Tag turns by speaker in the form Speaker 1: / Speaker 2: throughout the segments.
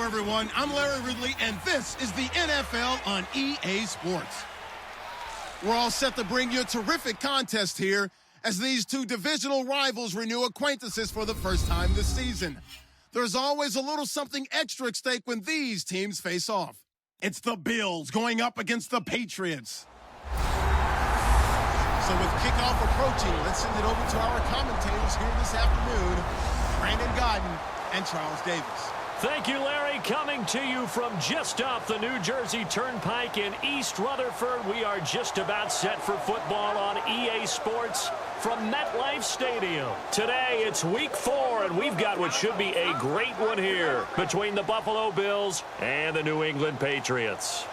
Speaker 1: Hello, everyone. I'm Larry Ridley, and this is the NFL on EA Sports. We're all set to bring you a terrific contest here as these two divisional rivals renew acquaintances for the first time this season. There's always a little something extra at stake when these teams face off. It's the Bills going up against the Patriots. So with kickoff approaching, let's send it over to our commentators here this afternoon, Brandon Godden and Charles Davis.
Speaker 2: Thank you, Larry. Coming to you from just off the New Jersey Turnpike in East Rutherford, we are just about set for football on EA Sports from MetLife Stadium. Today, it's Week 4, and we've got what should be a great one here between the Buffalo Bills and the New England Patriots.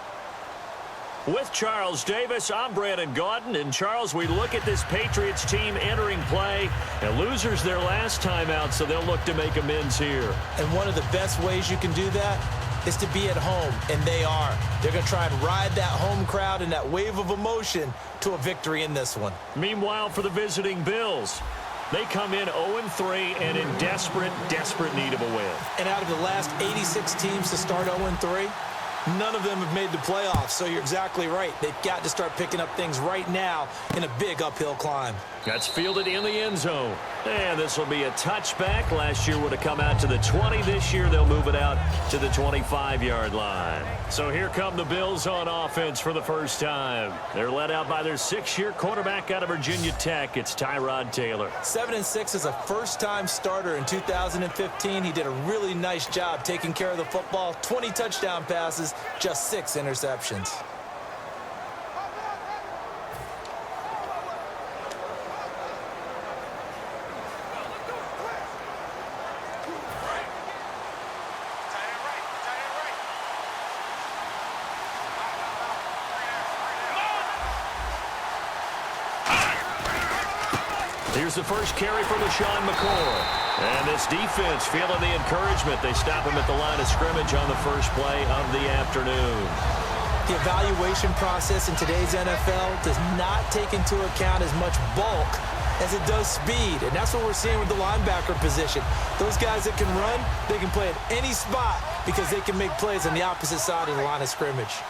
Speaker 2: With Charles Davis, I'm Brandon Gaudin. And Charles, we look at this Patriots team entering play, and losers their last time out, so they'll look to make amends here.
Speaker 3: And one of the best ways you can do that is to be at home, and they are. They're going to try and ride that home crowd and that wave of emotion to a victory in this one.
Speaker 2: Meanwhile, for the visiting Bills, they come in 0-3 and in desperate need of a win.
Speaker 3: And out of the last 86 teams to start 0-3, none of them have made the playoffs, so you're exactly right. They've got to start picking up things right now in a big uphill climb.
Speaker 2: That's fielded in the end zone. And this will be a touchback. Last year would have come out to the 20. This year they'll move it out to the 25-yard line. So here come the Bills on offense for the first time. They're led out by their 6-year quarterback out of Virginia Tech. It's Tyrod Taylor.
Speaker 3: 7-6 as a first-time starter in 2015. He did a really nice job taking care of the football. 20 touchdown passes, just 6 interceptions.
Speaker 2: Here's the first carry for LaShawn McCoy. And this defense feeling the encouragement. They stop him at the line of scrimmage on the first play of the afternoon.
Speaker 3: The evaluation process in today's NFL does not take into account as much bulk as it does speed. And that's what we're seeing with the linebacker position. Those guys that can run, they can play at any spot because they can make plays on the opposite side of the line of scrimmage.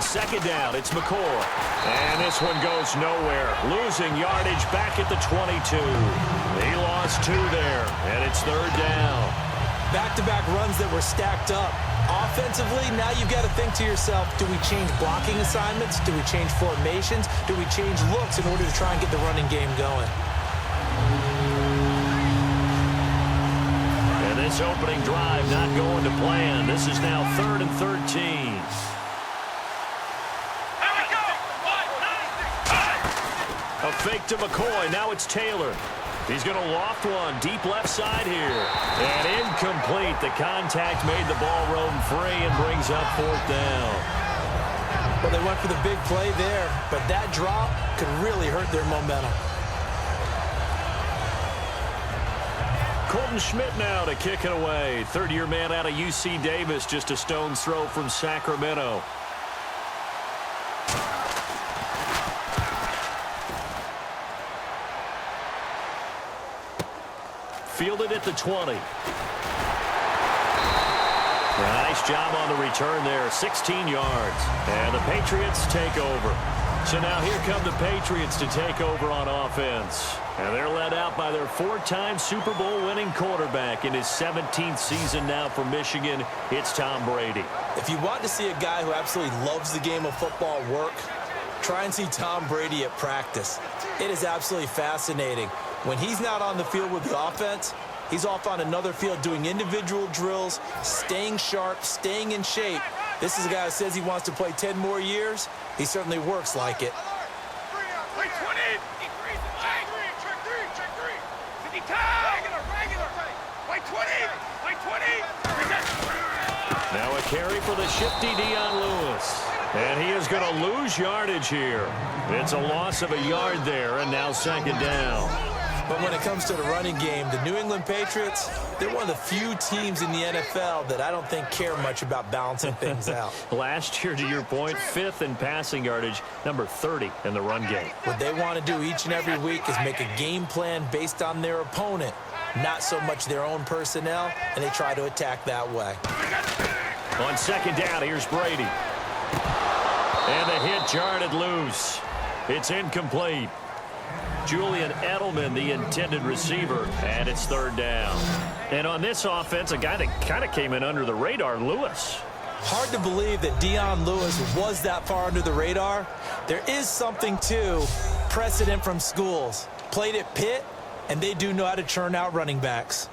Speaker 2: Second down, it's McCoy. And this one goes nowhere. Losing yardage back at the 22. He lost 2 there, and it's third down.
Speaker 3: Back-to-back runs that were stacked up. Offensively, now you've got to think to yourself, do we change blocking assignments? Do we change formations? Do we change looks in order to try and get the running game going?
Speaker 2: And this opening drive not going to plan. This is now 3rd and 13. A fake to McCoy. Now it's Taylor. He's going to loft one deep left side here. And incomplete. The contact made the ball roam free and brings up 4th down.
Speaker 3: Well, they went for the big play there, but that drop could really hurt their momentum.
Speaker 2: Colton Schmidt now to kick it away. 3rd-year man out of UC Davis, just a stone's throw from Sacramento. Fielded at the 20. Nice job on the return there. 16 yards. And the Patriots take over. So now here come the Patriots to take over on offense. And they're led out by their 4-time Super Bowl winning quarterback in his 17th season now for Michigan. It's Tom Brady.
Speaker 3: If you want to see a guy who absolutely loves the game of football work, try and see Tom Brady at practice. It is absolutely fascinating. When he's not on the field with the offense, he's off on another field doing individual drills, staying sharp, staying in shape. This is a guy who says he wants to play 10 more years. He certainly works like it.
Speaker 2: Now a carry for the shifty Dion Lewis. And he is going to lose yardage here. It's a loss of a yard there, and now 2nd down.
Speaker 3: But when it comes to the running game, the New England Patriots, they're one of the few teams in the NFL that I don't think care much about balancing things out.
Speaker 2: Last year, to your point, 5th in passing yardage, number 30 in the run game.
Speaker 3: What they want to do each and every week is make a game plan based on their opponent, not so much their own personnel, and they try to attack that way.
Speaker 2: On second down, here's Brady. And the hit jarred it loose. It's incomplete. Julian Edelman, the intended receiver, and it's 3rd down. And on this offense, a guy that kind of came in under the radar, Lewis.
Speaker 3: Hard to believe that Dion Lewis was that far under the radar. There is something to precedent from schools. Played at Pitt, and they do know how to churn out running backs.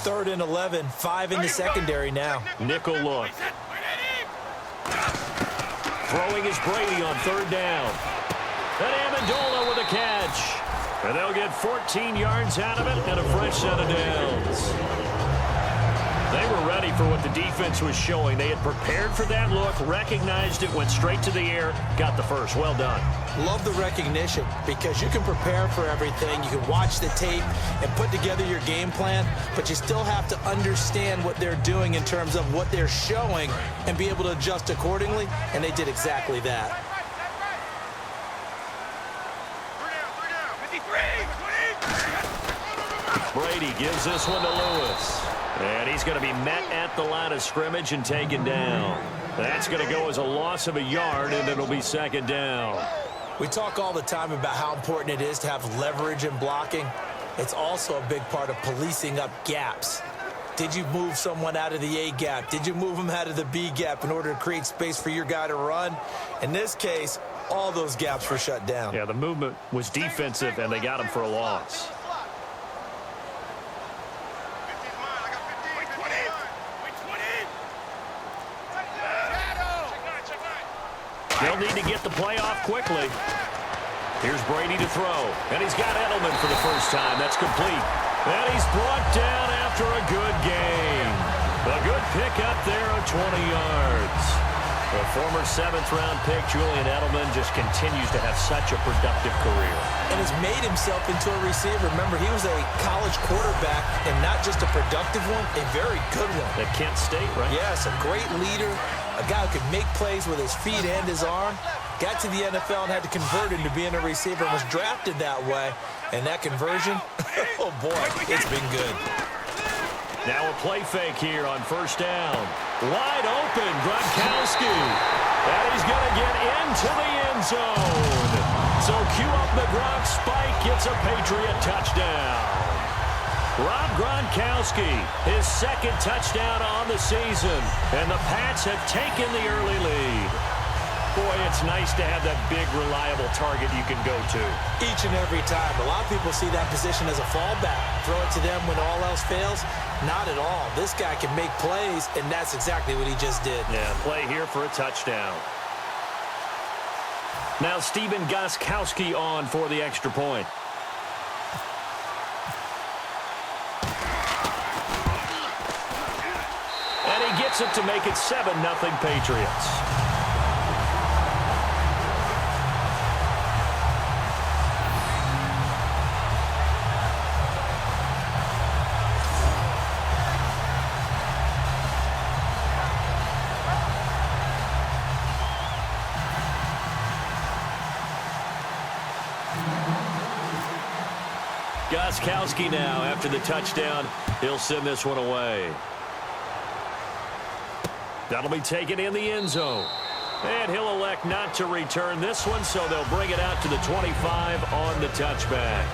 Speaker 3: Third and 11, 5 in the secondary now.
Speaker 2: Nickel look. Throwing is Brady on 3rd down. And Amendola with a catch. And they'll get 14 yards out of it and a fresh set of downs. They were ready for what the defense was showing. They had prepared for that look, recognized it, went straight to the air, got the first. Well done.
Speaker 3: Love the recognition because you can prepare for everything. You can watch the tape and put together your game plan, but you still have to understand what they're doing in terms of what they're showing and be able to adjust accordingly, and they did exactly that.
Speaker 2: Brady gives this one to Lewis. And he's going to be met at the line of scrimmage and taken down. That's going to go as a loss of a yard, and it'll be 2nd down.
Speaker 3: We talk all the time about how important it is to have leverage in blocking. It's also a big part of policing up gaps. Did you move someone out of the A gap? Did you move them out of the B gap in order to create space for your guy to run? In this case, all those gaps were shut down.
Speaker 2: Yeah, the movement was defensive, and they got him for a loss. They'll need to get the play off quickly. Here's Brady to throw. And he's got Edelman for the first time. That's complete. And he's brought down after a good gain. A good pickup there of 20 yards. The former 7th-round pick, Julian Edelman, just continues to have such a productive career.
Speaker 3: And has made himself into a receiver. Remember, he was a college quarterback, and not just a productive one, a very good one.
Speaker 2: At Kent State, right?
Speaker 3: Yes, a great leader, a guy who could make plays with his feet and his arm. Got to the NFL and had to convert into being a receiver and was drafted that way. And that conversion, oh boy, it's been good.
Speaker 2: Now a play fake here on 1st down. Wide open, Gronkowski. And he's going to get into the end zone. So cue up the Gronk spike, gets a Patriot touchdown. Rob Gronkowski, his 2nd touchdown on the season. And the Pats have taken the early lead. Boy, it's nice to have that big, reliable target you can go to.
Speaker 3: Each and every time. A lot of people see that position as a fallback. Throw it to them when all else fails. Not at all. This guy can make plays, and that's exactly what he just did.
Speaker 2: Yeah, play here for a touchdown. Now Stephen Gostkowski on for the extra point. And he gets it to make it 7-0 Patriots. Gostkowski now, after the touchdown, he'll send this one away. That'll be taken in the end zone. And he'll elect not to return this one, so they'll bring it out to the 25 on the touchback.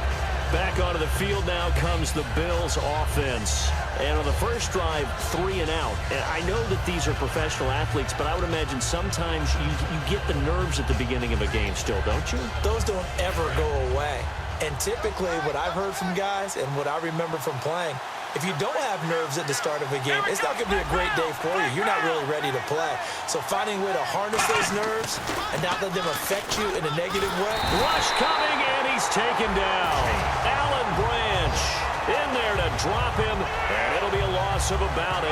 Speaker 2: Back onto the field now comes the Bills offense. And on the first drive, 3 and out. And I know that these are professional athletes, but I would imagine sometimes you get the nerves at the beginning of a game still, don't you?
Speaker 3: Those don't ever go away. And typically what I've heard from guys and what I remember from playing, if you don't have nerves at the start of a game, it's not going to be a great day for you. You're not really ready to play. So finding a way to harness those nerves and not let them affect you in a negative way.
Speaker 2: Rush coming, and he's taken down. Alan Branch in there to drop him, and it'll be a loss loss of about 8.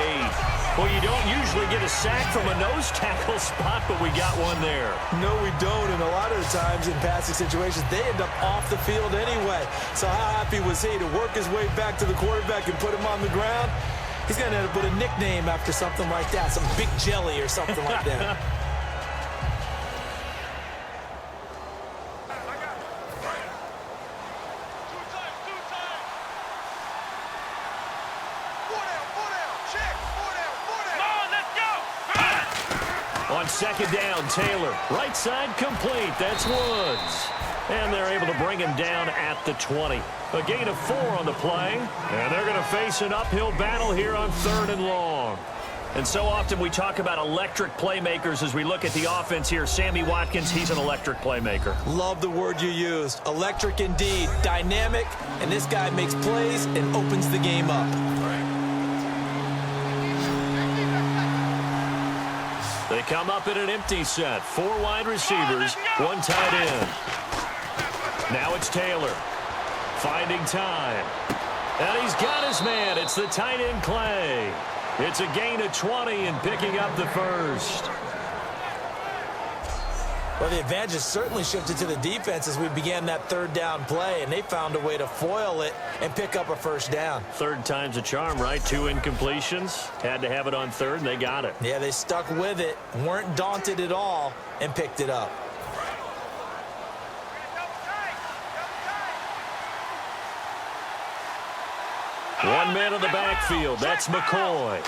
Speaker 2: Well, you don't usually get a sack from a nose tackle spot, but we got one there.
Speaker 3: No, we don't, and a lot of the times in passing situations, they end up off the field anyway. So how happy was he to work his way back to the quarterback and put him on the ground? He's going to end up with a nickname after something like that, some Big Jelly or something like that.
Speaker 2: On second down, Taylor. Right side complete. That's Woods. And they're able to bring him down at the 20. A gain of 4 on the play. And they're going to face an uphill battle here on 3rd and long. And so often we talk about electric playmakers as we look at the offense here. Sammy Watkins, he's an electric playmaker.
Speaker 3: Love the word you used. Electric indeed. Dynamic. And this guy makes plays and opens the game up.
Speaker 2: They come up in an empty set. 4 wide receivers, 1 tight end. Now it's Taylor. Finding time. And he's got his man. It's the tight end, Clay. It's a gain of 20 and picking up the first.
Speaker 3: Well, the advantage has certainly shifted to the defense as we began that 3rd down play, and they found a way to foil it and pick up a first down.
Speaker 2: 3rd time's a charm, right? 2 incompletions. Had to have it on 3rd, and they got it.
Speaker 3: Yeah, they stuck with it, weren't daunted at all, and picked it up.
Speaker 2: One man in the backfield. That's McCoy.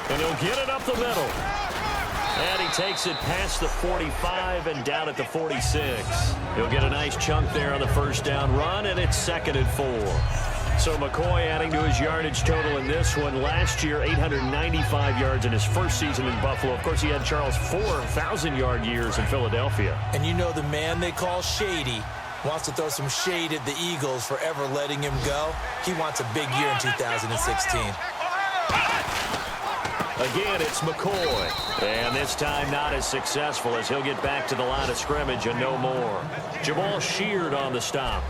Speaker 2: And he'll get it up the middle. And he takes it past the 45 and down at the 46. He'll get a nice chunk there on the first down run, and it's 2nd and 4. So McCoy adding to his yardage total in this one. Last year, 895 yards in his first season in Buffalo. Of course, he had Charles 4,000-yard years in Philadelphia.
Speaker 3: And you know the man they call Shady wants to throw some shade at the Eagles for ever letting him go. He wants a big year in 2016.
Speaker 2: Again, it's McCoy. And this time not as successful as he'll get back to the line of scrimmage and no more. Jamal Sheard on the stop.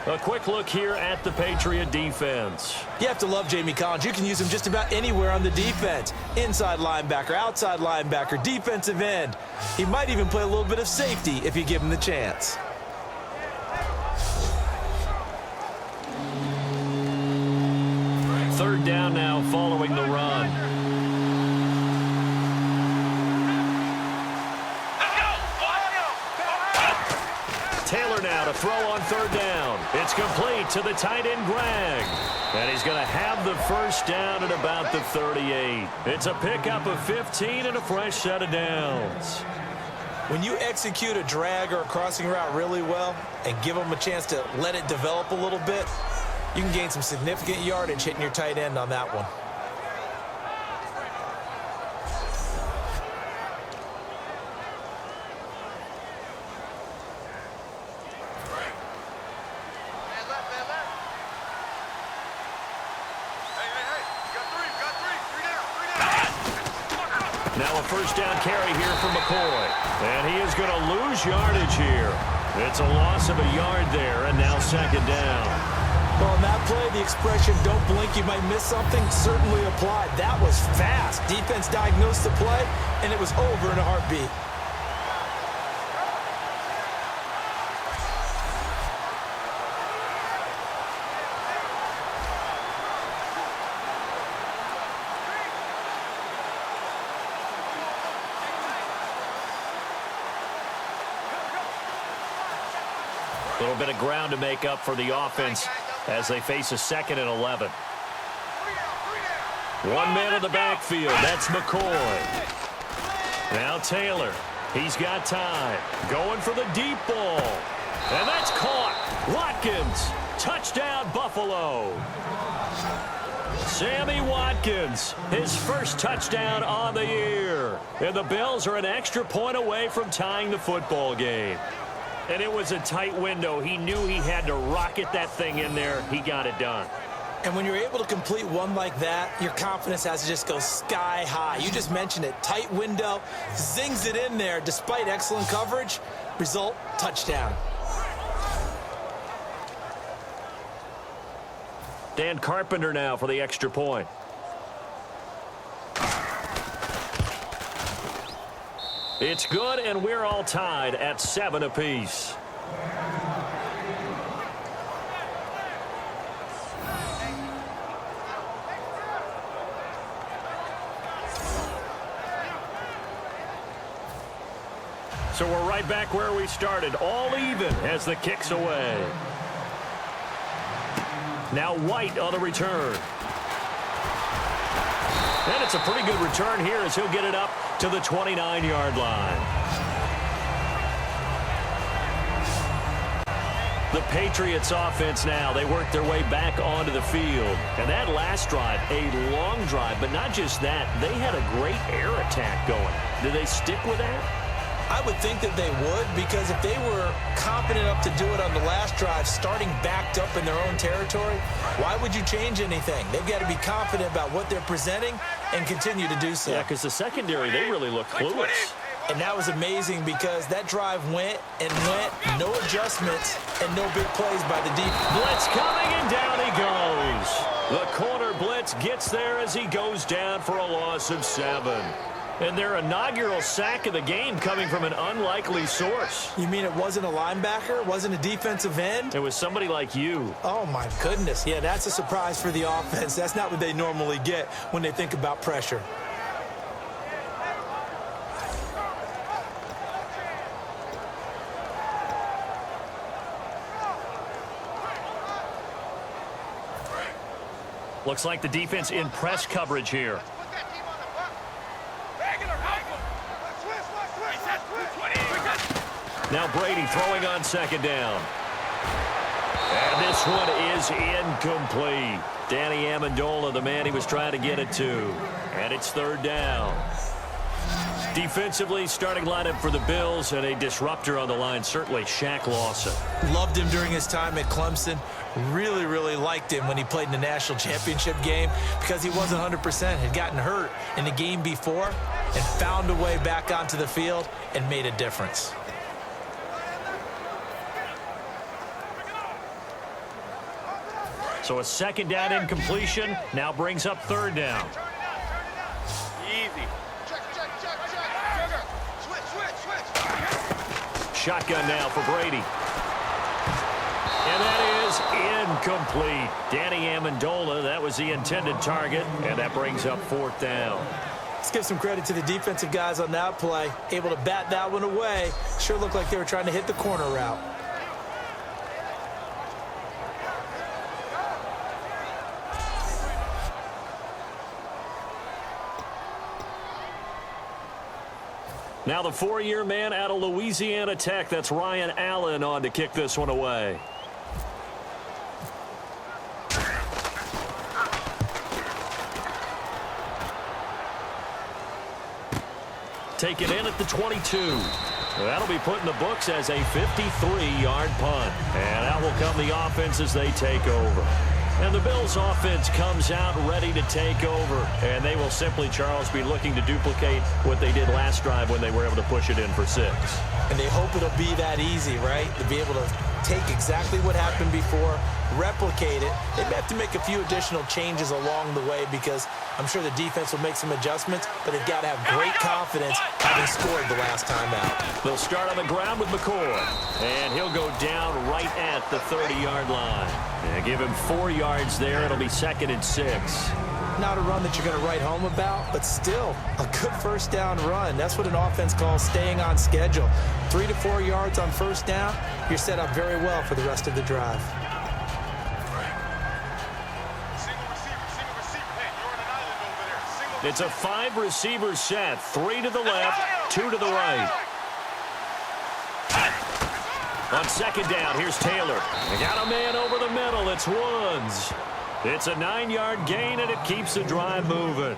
Speaker 2: A quick look here at the Patriot defense.
Speaker 3: You have to love Jamie Collins. You can use him just about anywhere on the defense. Inside linebacker, outside linebacker, defensive end. He might even play a little bit of safety if you give him the chance.
Speaker 2: Third down now following the run. Taylor now to throw on 3rd down. It's complete to the tight end, Greg. And he's going to have the first down at about the 38. It's a pickup of 15 and a fresh set of downs.
Speaker 3: When you execute a drag or a crossing route really well and give them a chance to let it develop a little bit, you can gain some significant yardage hitting your tight end on that one.
Speaker 2: Now a first down carry here for McCoy. And he is going to lose yardage here. It's a loss of a yard there, and now 2nd down.
Speaker 3: Well, in that play, the expression, don't blink, you might miss something, certainly applied. That was fast. Defense diagnosed the play, and it was over in a heartbeat.
Speaker 2: A little bit of ground to make up for the offense as they face a 2nd and 11. One man in the backfield. That's McCoy. Now Taylor. He's got time. Going for the deep ball. And that's caught. Watkins. Touchdown, Buffalo. Sammy Watkins, his first touchdown on the year. And the Bills are an extra point away from tying the football game. And it was a tight window. He knew he had to rocket that thing in there. He got it done.
Speaker 3: And when you're able to complete one like that, your confidence has to just go sky high. You just mentioned it. Tight window, zings it in there despite excellent coverage. Result, touchdown.
Speaker 2: Dan Carpenter now for the extra point. It's good, and we're all tied at 7 apiece. So we're right back where we started, all even as the kick's away. Now White on the return. And it's a pretty good return here as he'll get it up to the 29-yard line. The Patriots offense now, they work their way back onto the field. And that last drive, a long drive, but not just that, they had a great air attack going. Do they stick with that?
Speaker 3: I would think that they would, because if they were confident enough to do it on the last drive, starting backed up in their own territory, why would you change anything? They've got to be confident about what they're presenting and continue to do so.
Speaker 2: Yeah, because the secondary, they really look clueless.
Speaker 3: And that was amazing because that drive went and went, no adjustments, and no big plays by the defense.
Speaker 2: Blitz coming, and down he goes. The corner blitz gets there as he goes down for a loss of 7. And their inaugural sack of the game coming from an unlikely source.
Speaker 3: You mean it wasn't a linebacker? It wasn't a defensive end?
Speaker 2: It was somebody like you.
Speaker 3: Oh, my goodness. Yeah, that's a surprise for the offense. That's not what they normally get when they think about pressure.
Speaker 2: Looks like the defense in press coverage here. Now Brady throwing on second down. And this one is incomplete. Danny Amendola, the man he was trying to get it to. And it's third down. Defensively, starting lineup for the Bills, and a disruptor on the line, certainly Shaq Lawson.
Speaker 3: Loved him during his time at Clemson. Really, really liked him when he played in the national championship game because he wasn't 100%, had gotten hurt in the game before, and found a way back onto the field and made a difference.
Speaker 2: So a second down incompletion now brings up third down.
Speaker 4: Easy.
Speaker 2: Shotgun now for Brady. And that is incomplete. Danny Amendola, that was the intended target, and that brings up fourth down.
Speaker 3: Let's give some credit to the defensive guys on that play. Able to bat that one away. Sure looked like they were trying to hit the corner route.
Speaker 2: Now the four-year man out of Louisiana Tech, that's Ryan Allen on to kick this one away. Taken in at the 22. That'll be put in the books as a 53-yard punt. And out will come the offense as they take over. And the Bills offense comes out ready to take over. And they will simply, Charles, be looking to duplicate what they did last drive when they were able to push it in for 6.
Speaker 3: And they hope it'll be that easy, right? To be able to take exactly what happened before, replicate it. They may have to make a few additional changes along the way because I'm sure the defense will make some adjustments, but they've got to have great confidence having scored the last time out.
Speaker 2: They'll start on the ground with McCoy, and he'll go down right at the 30-yard line. And give him 4 yards there. It'll be 2nd and 6.
Speaker 3: Not a run that you're going to write home about, but still a good first down run. That's what an offense calls staying on schedule. 3 to 4 yards on first down, you're set up very well for the rest of the drive.
Speaker 2: It's a 5-receiver set. 3 to the left, 2 to the right. On second down, here's Taylor. They got a man over the middle. It's Woods. It's a 9-yard gain, and it keeps the drive moving.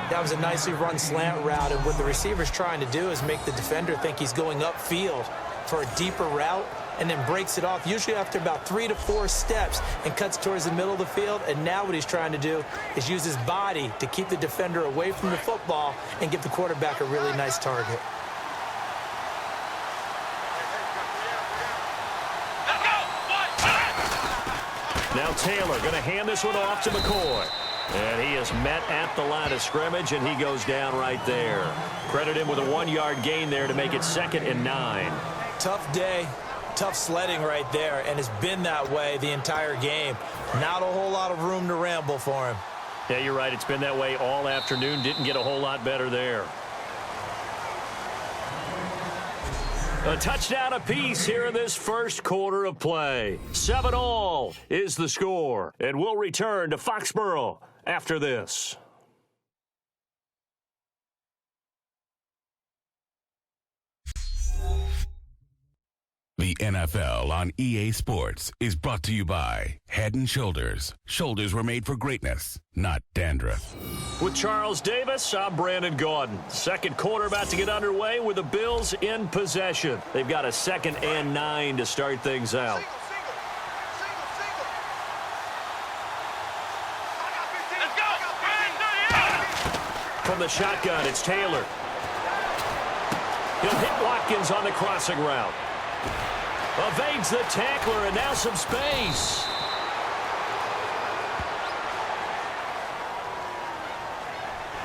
Speaker 3: That was a nicely run slant route, and what the receiver's trying to do is make the defender think he's going upfield for a deeper route, and then breaks it off, usually after about 3 to 4 steps, and cuts towards the middle of the field. And now what he's trying to do is use his body to keep the defender away from the football and give the quarterback a really nice target.
Speaker 2: Now Taylor going to hand this one off to McCoy. And he is met at the line of scrimmage, and he goes down right there. Credit him with a 1-yard gain there to make it 2nd and 9.
Speaker 3: Tough day, tough sledding right there, and it's been that way the entire game. Not a whole lot of room to ramble for him.
Speaker 2: Yeah, you're right. It's been that way all afternoon. Didn't get a whole lot better there. A touchdown apiece here in this first quarter of play. 7-all is the score. And we'll return to Foxborough after this.
Speaker 5: The NFL on EA Sports is brought to you by Head & Shoulders. Shoulders were made for greatness, not dandruff.
Speaker 2: With Charles Davis, I'm Brandon Gaudin. Second quarter about to get underway with the Bills in possession. They've got a 2nd and 9 to start things out. From the shotgun, it's Taylor. He'll hit Watkins on the crossing route. Evades the tackler, and now some space.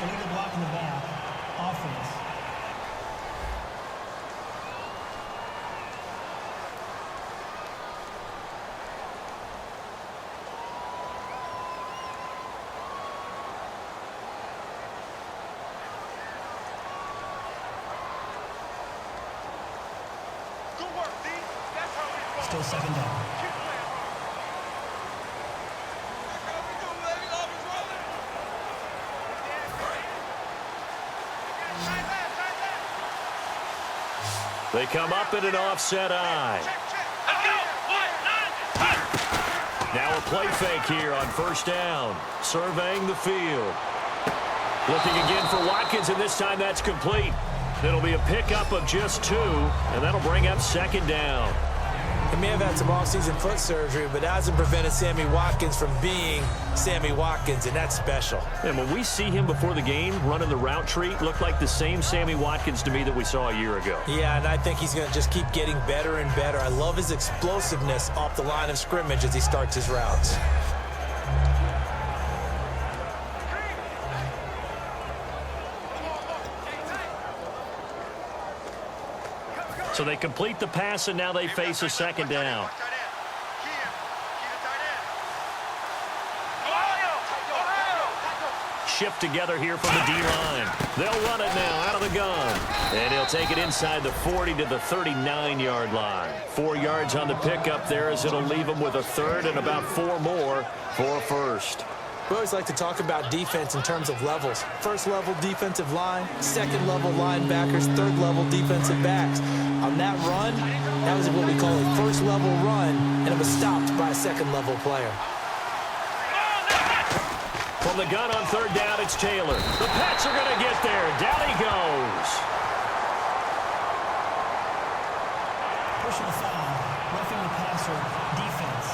Speaker 6: Illegal block in the back. Offense. Still 2nd down.
Speaker 2: They come up in an offset eye. Now a play fake here on 1st down. Surveying the field. Looking again for Watkins, and this time that's complete. It'll be a pickup of just 2, and that'll bring up 2nd down.
Speaker 3: He may have had some offseason foot surgery, but that hasn't prevented Sammy Watkins from being Sammy Watkins, and that's special.
Speaker 2: And when we see him before the game running the route tree, looked like the same Sammy Watkins to me that we saw a year ago.
Speaker 3: Yeah, and I think he's going to just keep getting better and better. I love his explosiveness off the line of scrimmage as he starts his routes.
Speaker 2: So they complete the pass, and now they face a 2nd down. Shift together here from the D-line. They'll run it now out of the gun. And he'll take it inside the 40 to the 39-yard line. 4 yards on the pickup there as it'll leave them with a 3rd and about 4 more for a 1st.
Speaker 3: We always like to talk about defense in terms of levels. 1st level defensive line, 2nd level linebackers, 3rd level defensive backs. On that run, that was what we call a 1st level run, and it was stopped by a 2nd level player.
Speaker 2: From the gun on 3rd down, it's Taylor. The Pats are going to get there. Down he goes.
Speaker 6: Personal foul. Roughing the passer. Defense.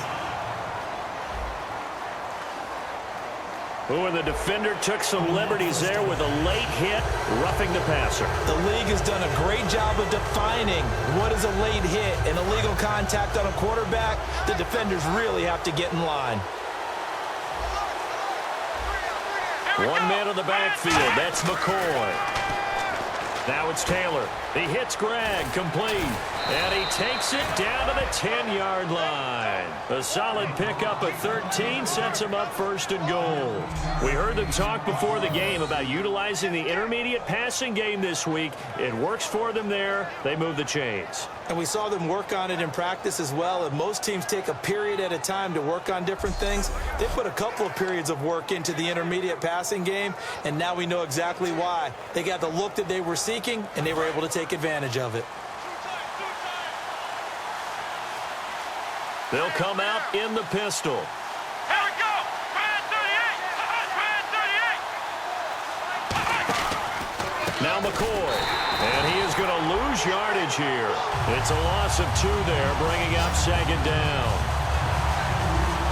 Speaker 2: Ooh, and the defender took some liberties there with a late hit, roughing the passer.
Speaker 3: The league has done a great job of defining what is a late hit and illegal contact on a quarterback. The defenders really have to get in line.
Speaker 2: 1 man in the backfield. That's McCoy. Now it's Taylor. He hits Gregg, complete. And he takes it down to the 10-yard line. A solid pickup of 13 sets him up 1st and goal. We heard them talk before the game about utilizing the intermediate passing game this week. It works for them there. They move the chains.
Speaker 3: And we saw them work on it in practice as well. And most teams take a period at a time to work on different things. They put a couple of periods of work into the intermediate passing game, and now we know exactly why. They got the look that they were seeking, and they were able to take advantage of it.
Speaker 2: They'll come out in the pistol.
Speaker 4: Here we go! Brad 38!
Speaker 2: Now McCoy. And he is going to lose yardage here. It's a loss of 2 there, bringing up 2nd down.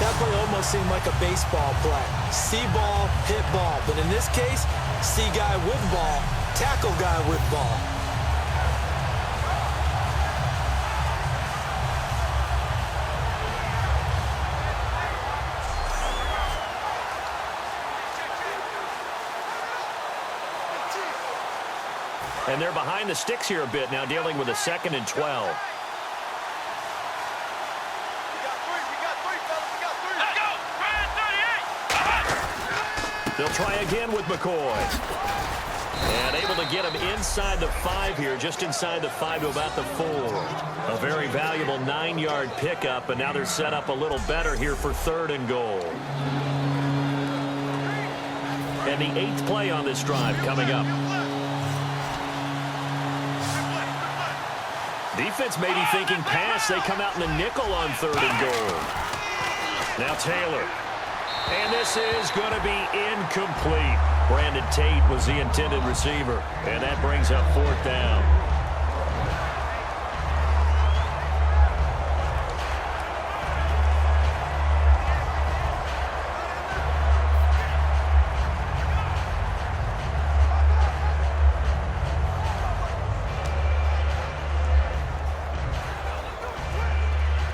Speaker 3: That play almost seemed like a baseball play. See ball, hit ball. But in this case, see guy with ball, tackle guy with ball.
Speaker 2: And they're behind the sticks here a bit now, dealing with a 2nd and 12. They'll try again with McCoy. And able to get him inside the 5 here, just inside the 5 to about the 4. A very valuable 9-yard pickup, and now they're set up a little better here for 3rd and goal. And the 8th play on this drive coming up. Defense may be thinking pass. They come out in the nickel on 3rd and goal. Now Taylor. And this is going to be incomplete. Brandon Tate was the intended receiver. And that brings up 4th down.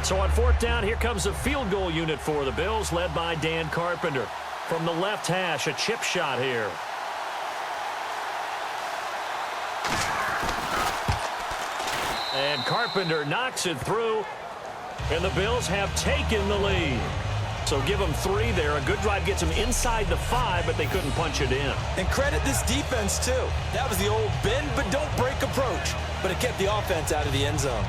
Speaker 2: So on 4th down, here comes a field goal unit for the Bills, led by Dan Carpenter. From the left hash, a chip shot here. And Carpenter knocks it through, and the Bills have taken the lead. So give them 3 there. A good drive gets them inside the 5, but they couldn't punch it in.
Speaker 3: And credit this defense, too. That was the old bend but don't break approach, but it kept the offense out of the end zone.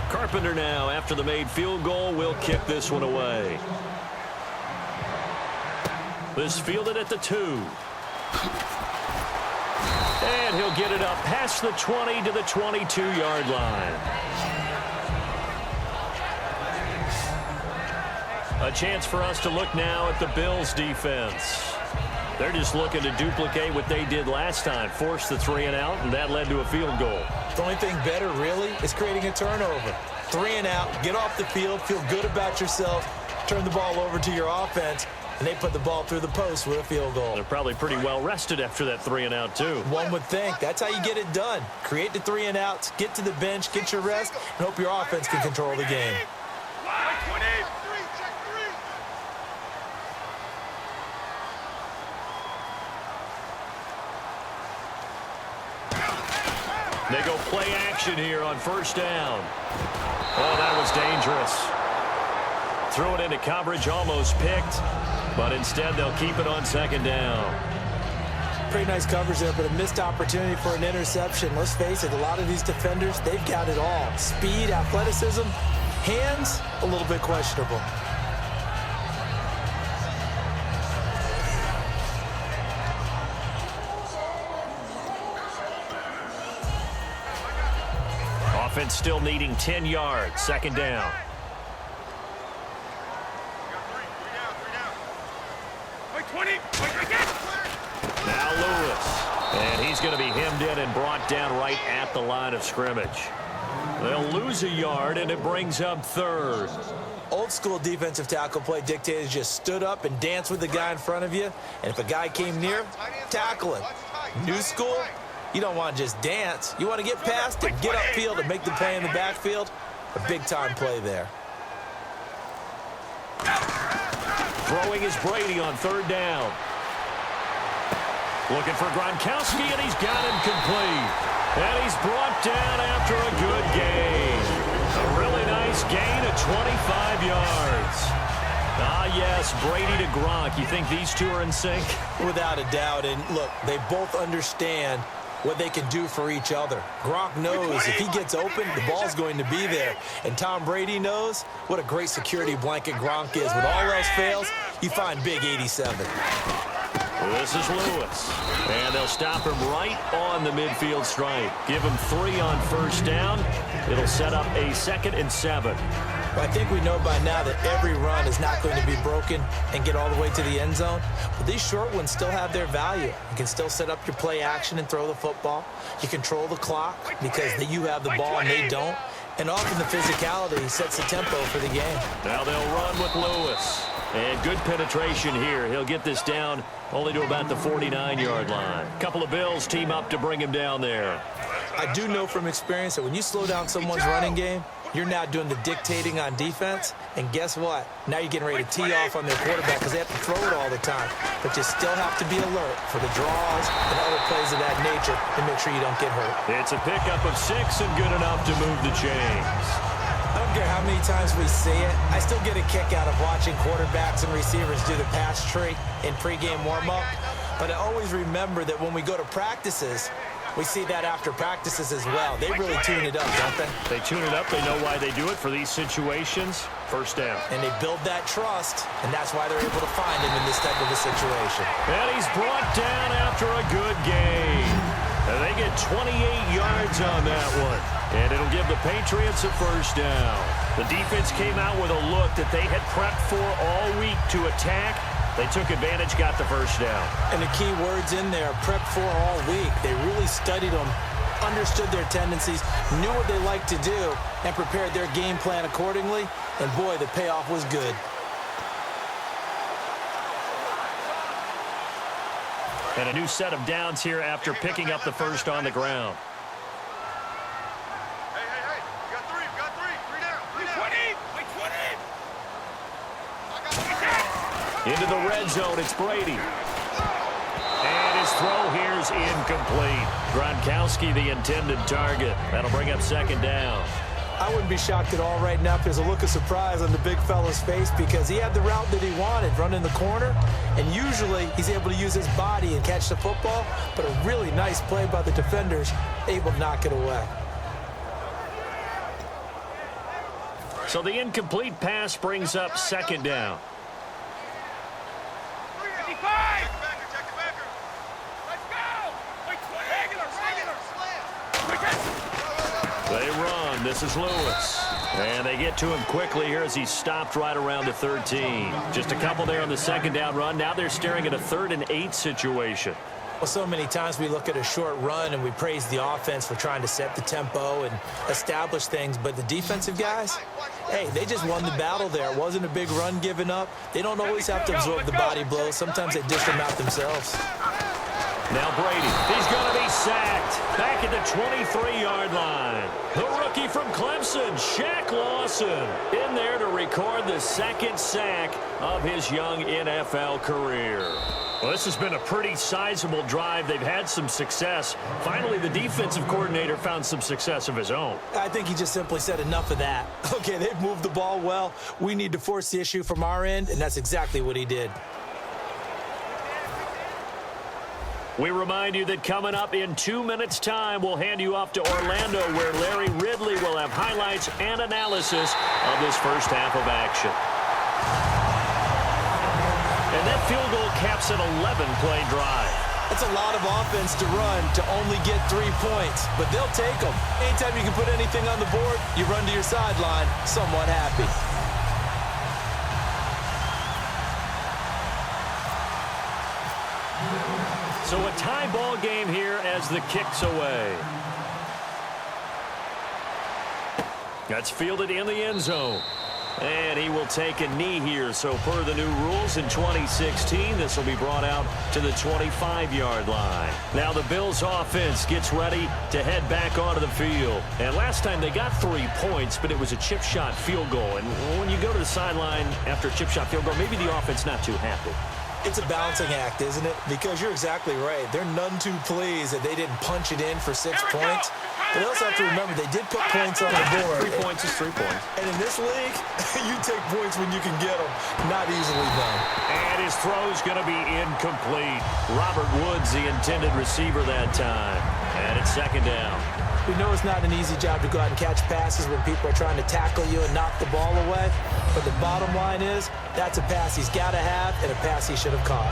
Speaker 2: Carpenter now, after the made field goal, will kick this one away. This fielded at the 2. And he'll get it up past the 20 to the 22-yard line. A chance for us to look now at the Bills' defense. They're just looking to duplicate what they did last time, force the 3 and out, and that led to a field goal.
Speaker 3: The only thing better, really, is creating a turnover. 3 and out, get off the field, feel good about yourself, turn the ball over to your offense, and they put the ball through the post with a field goal.
Speaker 2: They're probably pretty well rested after that 3 and out, too.
Speaker 3: One would think. That's how you get it done. Create the 3 and outs, get to the bench, get your rest, and hope your offense can control the game.
Speaker 2: They go play action here on 1st down. Oh, that was dangerous. Threw it into coverage, almost picked, but instead they'll keep it on 2nd down.
Speaker 3: Pretty nice coverage there, but a missed opportunity for an interception. Let's face it, a lot of these defenders, they've got it all. Speed, athleticism, hands, a little bit questionable.
Speaker 2: Offense still needing 10 yards. 2nd down. Now Lewis. And he's going to be hemmed in and brought down right at the line of scrimmage. They'll lose a yard, and it brings up 3rd.
Speaker 3: Old school defensive tackle play dictated just stood up and danced with the guy in front of you. And if a guy came near, tackle him. New school, you don't want to just dance. You want to get past it, get upfield, and make the play in the backfield. A big-time play there.
Speaker 2: Throwing is Brady on 3rd down. Looking for Gronkowski, and he's got him complete. And he's brought down after a good gain. A really nice gain of 25 yards. Ah, yes, Brady to Gronk. You think these two are in sync?
Speaker 3: Without a doubt. And, look, they both understand what they can do for each other. Gronk knows if he gets open, the ball's going to be there. And Tom Brady knows what a great security blanket Gronk is. When all else fails, you find Big 87.
Speaker 2: This is Lewis. And they'll stop him right on the midfield stripe. Give him 3 on 1st down. It'll set up a 2nd and 7.
Speaker 3: Well, I think we know by now that every run is not going to be broken and get all the way to the end zone. But these short ones still have their value. You can still set up your play action and throw the football. You control the clock because you have the ball and they don't. And often the physicality sets the tempo for the game.
Speaker 2: Now they'll run with Lewis. And good penetration here. He'll get this down only to about the 49-yard line. A couple of Bills team up to bring him down there.
Speaker 3: I do know from experience that when you slow down someone's running game, you're now doing the dictating on defense, and guess what? Now you're getting ready to tee off on their quarterback because they have to throw it all the time. But you still have to be alert for the draws and other plays of that nature to make sure you don't get hurt.
Speaker 2: It's a pickup of 6 and good enough to move the chains.
Speaker 3: I don't care how many times we see it. I still get a kick out of watching quarterbacks and receivers do the pass tree in pregame warm-up. But I always remember that when we go to practices, we see that after practices as well. They really tune it up, don't they?
Speaker 2: They tune it up. They know why they do it for these situations. First down.
Speaker 3: And they build that trust, and that's why they're able to find him in this type of a situation.
Speaker 2: And he's brought down after a good gain. And they get 28 yards on that one. And it'll give the Patriots a first down. The defense came out with a look that they had prepped for all week to attack. They took advantage, got the first down.
Speaker 3: And the key words in there, prep for all week. They really studied them, understood their tendencies, knew what they liked to do, and prepared their game plan accordingly. And boy, the payoff was good.
Speaker 2: And a new set of downs here after picking up the first on the ground.
Speaker 4: Hey. We got three. Three down. Wait, 20.
Speaker 2: Into the red zone, it's Brady. And his throw here's incomplete. Gronkowski, the intended target. That'll bring up second down.
Speaker 3: I wouldn't be shocked at all right now if there's a look of surprise on the big fella's face because he had the route that he wanted, running the corner, and usually he's able to use his body and catch the football, but a really nice play by the defenders, able to knock it away.
Speaker 2: So the incomplete pass brings up second down.
Speaker 4: 55. Check the backer. Let's go. Wait, regular.
Speaker 2: They run. This is Lewis. And they get to him quickly here as he stopped right around the 13. Just a couple there on the second down run. Now they're staring at a 3rd and 8 situation.
Speaker 3: Well, so many times we look at a short run and we praise the offense for trying to set the tempo and establish things, but the defensive guys, hey, they just won the battle there. It wasn't a big run given up. They don't always have to absorb the body blows. Sometimes they dish them out themselves.
Speaker 2: Now Brady, he's going to be sacked back at the 23-yard line. The rookie from Clemson, Shaq Lawson, in there to record the second sack of his young NFL career. Well, this has been a pretty sizable drive. They've had some success. Finally, the defensive coordinator found some success of his own.
Speaker 3: I think he just simply said enough of that. Okay, they've moved the ball well. We need to force the issue from our end, and that's exactly what he did.
Speaker 2: We remind you that coming up in 2 minutes' time, we'll hand you off to Orlando, where Larry Ridley will have highlights and analysis of this first half of action. And that field goal caps an 11-play drive.
Speaker 3: That's a lot of offense to run to only get 3 points, but they'll take them. Anytime you can put anything on the board, you run to your sideline somewhat happy.
Speaker 2: So a tie ball game here as the kick's away. That's fielded in the end zone. And he will take a knee here. So per the new rules in 2016, this will be brought out to the 25-yard line. Now the Bills offense gets ready to head back onto the field. And last time they got 3 points, but it was a chip shot field goal. And when you go to the sideline after a chip shot field goal, maybe the offense not too happy.
Speaker 3: It's a balancing act, isn't it? Because you're exactly right. They're none too pleased that they didn't punch it in for 6 points. But they also have to remember they did put points on the board.
Speaker 2: 3 points is 3 points.
Speaker 3: And in this league, you take points when you can get them. Not easily done.
Speaker 2: And his throw's going to be incomplete. Robert Woods, the intended receiver that time. And it's second down.
Speaker 3: We know it's not an easy job to go out and catch passes when people are trying to tackle you and knock the ball away. But the bottom line is, that's a pass he's got to have and a pass he should have caught.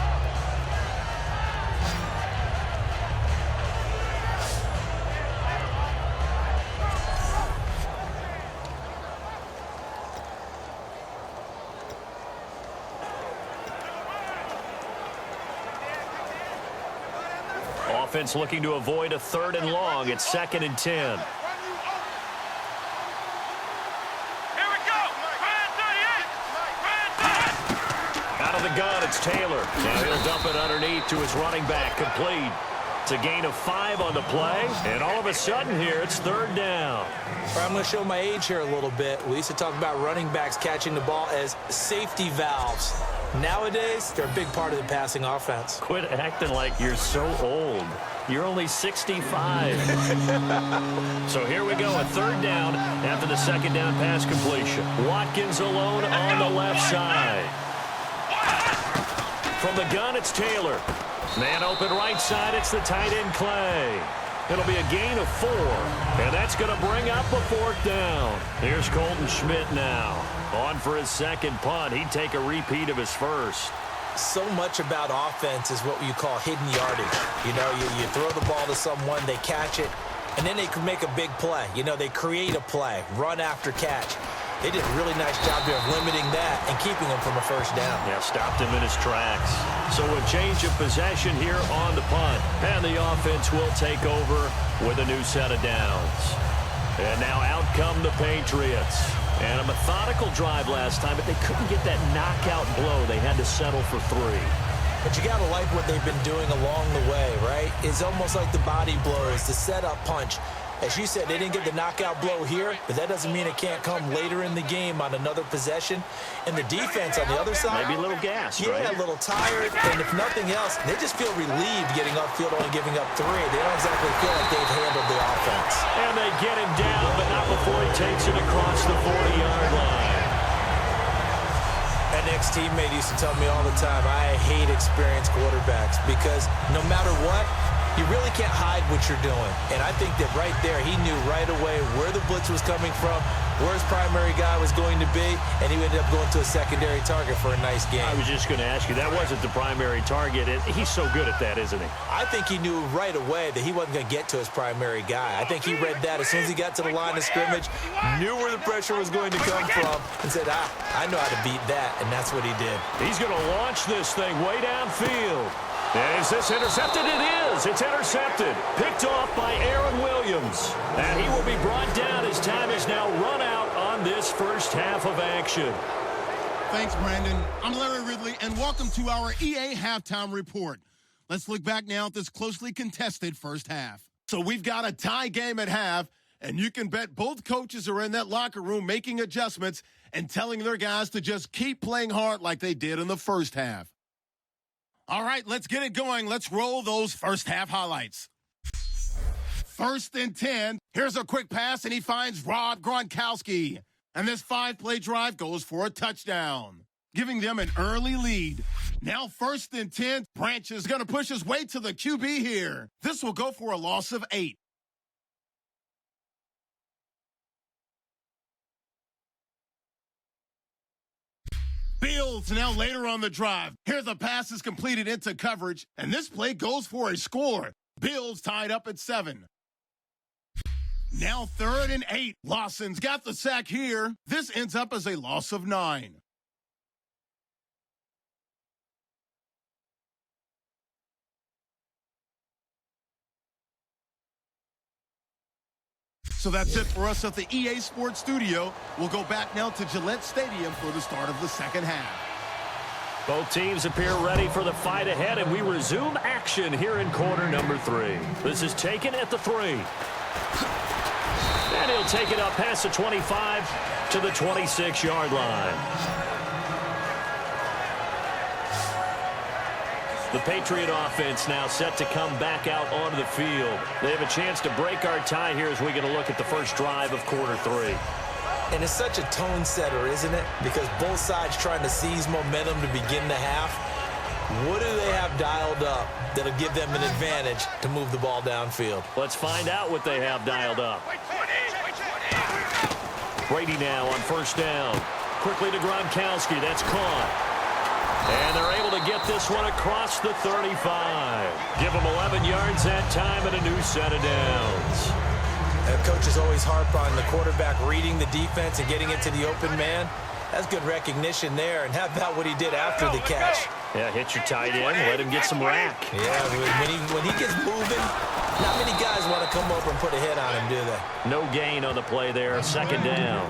Speaker 2: Offense looking to avoid a 3rd and long. It's 2nd and 10.
Speaker 4: Here we go.
Speaker 2: Out of the gun, it's Taylor. And he'll dump it underneath to his running back. Complete. It's a gain of 5 on the play, and all of a sudden here, it's 3rd down.
Speaker 3: I'm going to show my age here a little bit. We used to talk about running backs catching the ball as safety valves. Nowadays, they're a big part of the passing offense.
Speaker 2: Quit acting like you're so old. You're only 65. So here we go, a 3rd down after the 2nd down pass completion. Watkins alone on the left side. From the gun, it's Taylor. Man open right side, it's the tight end Clay. It'll be a gain of 4, and that's going to bring up a 4th down. Here's Colton Schmidt now. On for his 2nd punt. He'd take a repeat of his 1st.
Speaker 3: So much about offense is what you call hidden yardage. You know, you throw the ball to someone, they catch it, and then they can make a big play. You know, they create a play, run after catch. They did a really nice job here of limiting that and keeping him from a 1st down.
Speaker 2: Yeah, stopped him in his tracks. So a change of possession here on the punt. And the offense will take over with a new set of downs. And now out come the Patriots. And a methodical drive last time, but they couldn't get that knockout blow. They had to settle for 3.
Speaker 3: But you got to like what they've been doing along the way, right? It's almost like the body blows, the setup punch. As you said, they didn't get the knockout blow here, but that doesn't mean it can't come later in the game on another possession. And the defense on the other side,
Speaker 2: maybe a little gassed,
Speaker 3: yeah,
Speaker 2: right?
Speaker 3: A little tired. And if nothing else, they just feel relieved getting upfield, only giving up 3. They don't exactly feel like they've handled the offense.
Speaker 2: And they get him down, but not before he takes it across the 40-yard line.
Speaker 3: An ex-teammate used to tell me all the time, I hate experienced quarterbacks because no matter what, you really can't hide what you're doing. And I think that right there, he knew right away where the blitz was coming from, where his primary guy was going to be, and he ended up going to a secondary target for a nice game.
Speaker 2: I was just going to ask you, that wasn't the primary target. He's so good at that, isn't he?
Speaker 3: I think he knew right away that he wasn't going to get to his primary guy. I think he read that as soon as he got to the line of scrimmage, knew where the pressure was going to come from, and said, I know how to beat that, and that's what he did.
Speaker 2: He's going to launch this thing way downfield. And is this intercepted? It is. It's intercepted. Picked off by Aaron Williams. And he will be brought down as time is now run out on this 1st half of action.
Speaker 1: Thanks, Brandon. I'm Larry Ridley, and welcome to our EA Halftime Report. Let's look back now at this closely contested 1st half. So we've got a tie game at half, and you can bet both coaches are in that locker room making adjustments and telling their guys to just keep playing hard like they did in the 1st half. All right, let's get it going. Let's roll those 1st half highlights. 1st and 10. Here's a quick pass, and he finds Rob Gronkowski. And this 5-play drive goes for a touchdown, giving them an early lead. Now 1st and 10. Branch is going to push his way to the QB here. This will go for a loss of 8. Fields now later on the drive. Here the pass is completed into coverage, and this play goes for a score. Bills tied up at 7. Now 3rd and 8. Lawson's got the sack here. This ends up as a loss of 9. So that's it for us at the EA Sports Studio. We'll go back now to Gillette Stadium for the start of the 2nd half.
Speaker 2: Both teams appear ready for the fight ahead, and we resume action here in quarter number 3. This is taken at the 3. And he'll take it up past the 25 to the 26-yard line. The Patriot offense now set to come back out onto the field. They have a chance to break our tie here as we get a look at the 1st drive of quarter 3.
Speaker 3: And it's such a tone setter, isn't it? Because both sides trying to seize momentum to begin the half. What do they have dialed up that'll give them an advantage to move the ball downfield?
Speaker 2: Let's find out what they have dialed up. Brady now on 1st down. Quickly to Gronkowski. That's caught. And they're able to get this one across the 35. Give them 11 yards that time and a new set of downs.
Speaker 3: Coaches always harp on the quarterback reading the defense and getting it to the open man. That's good recognition there. And how about what he did after the catch?
Speaker 2: Yeah, hit your tight end, let him get some rack.
Speaker 3: Yeah, when he gets moving, not many guys want to come over and put a hit on him, do they?
Speaker 2: No gain on the play there, 2nd down.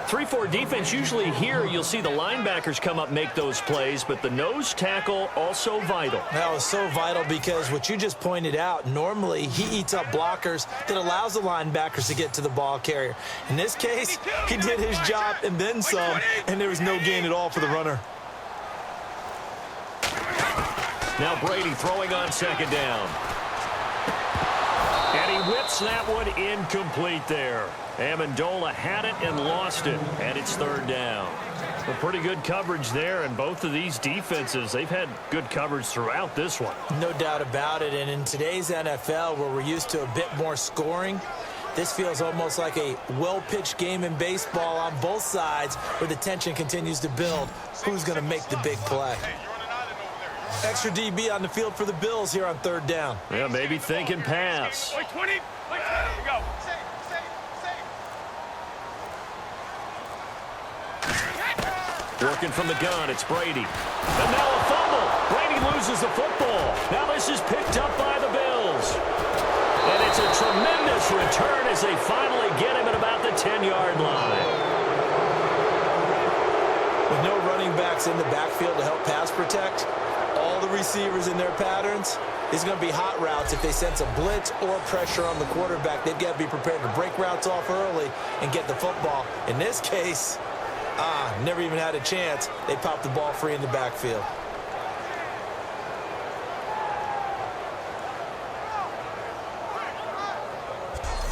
Speaker 2: 3-4 defense, usually here you'll see the linebackers come up, make those plays, but the nose tackle also vital.
Speaker 3: That was so vital because what you just pointed out, normally he eats up blockers that allows the linebackers to get to the ball carrier. In this case, he did his job and then some, and there was no gain at all for the runner.
Speaker 2: Now Brady throwing on second down. And he whips that one incomplete there. Amendola had it and lost it, and it's third down. Well, pretty good coverage there, and both of these defenses, they've had good coverage throughout this one.
Speaker 3: No doubt about it, and in today's NFL, where we're used to a bit more scoring, this feels almost like a well-pitched game in baseball on both sides where the tension continues to build. Who's going to make the big play? Extra DB on the field for the Bills here on third down.
Speaker 2: Yeah, maybe thinking pass.
Speaker 4: Wait, 20. Wait, go.
Speaker 2: Working from the gun, it's Brady. And now a fumble. Brady loses the football. Now this is picked up by the Bills. And it's a tremendous return as they finally get him at about the 10-yard line.
Speaker 3: With no running backs in the backfield to help pass protect, all the receivers in their patterns, it's going to be hot routes. If they sense a blitz or pressure on the quarterback, they've got to be prepared to break routes off early and get the football. In this case, never even had a chance. They popped the ball free in the backfield.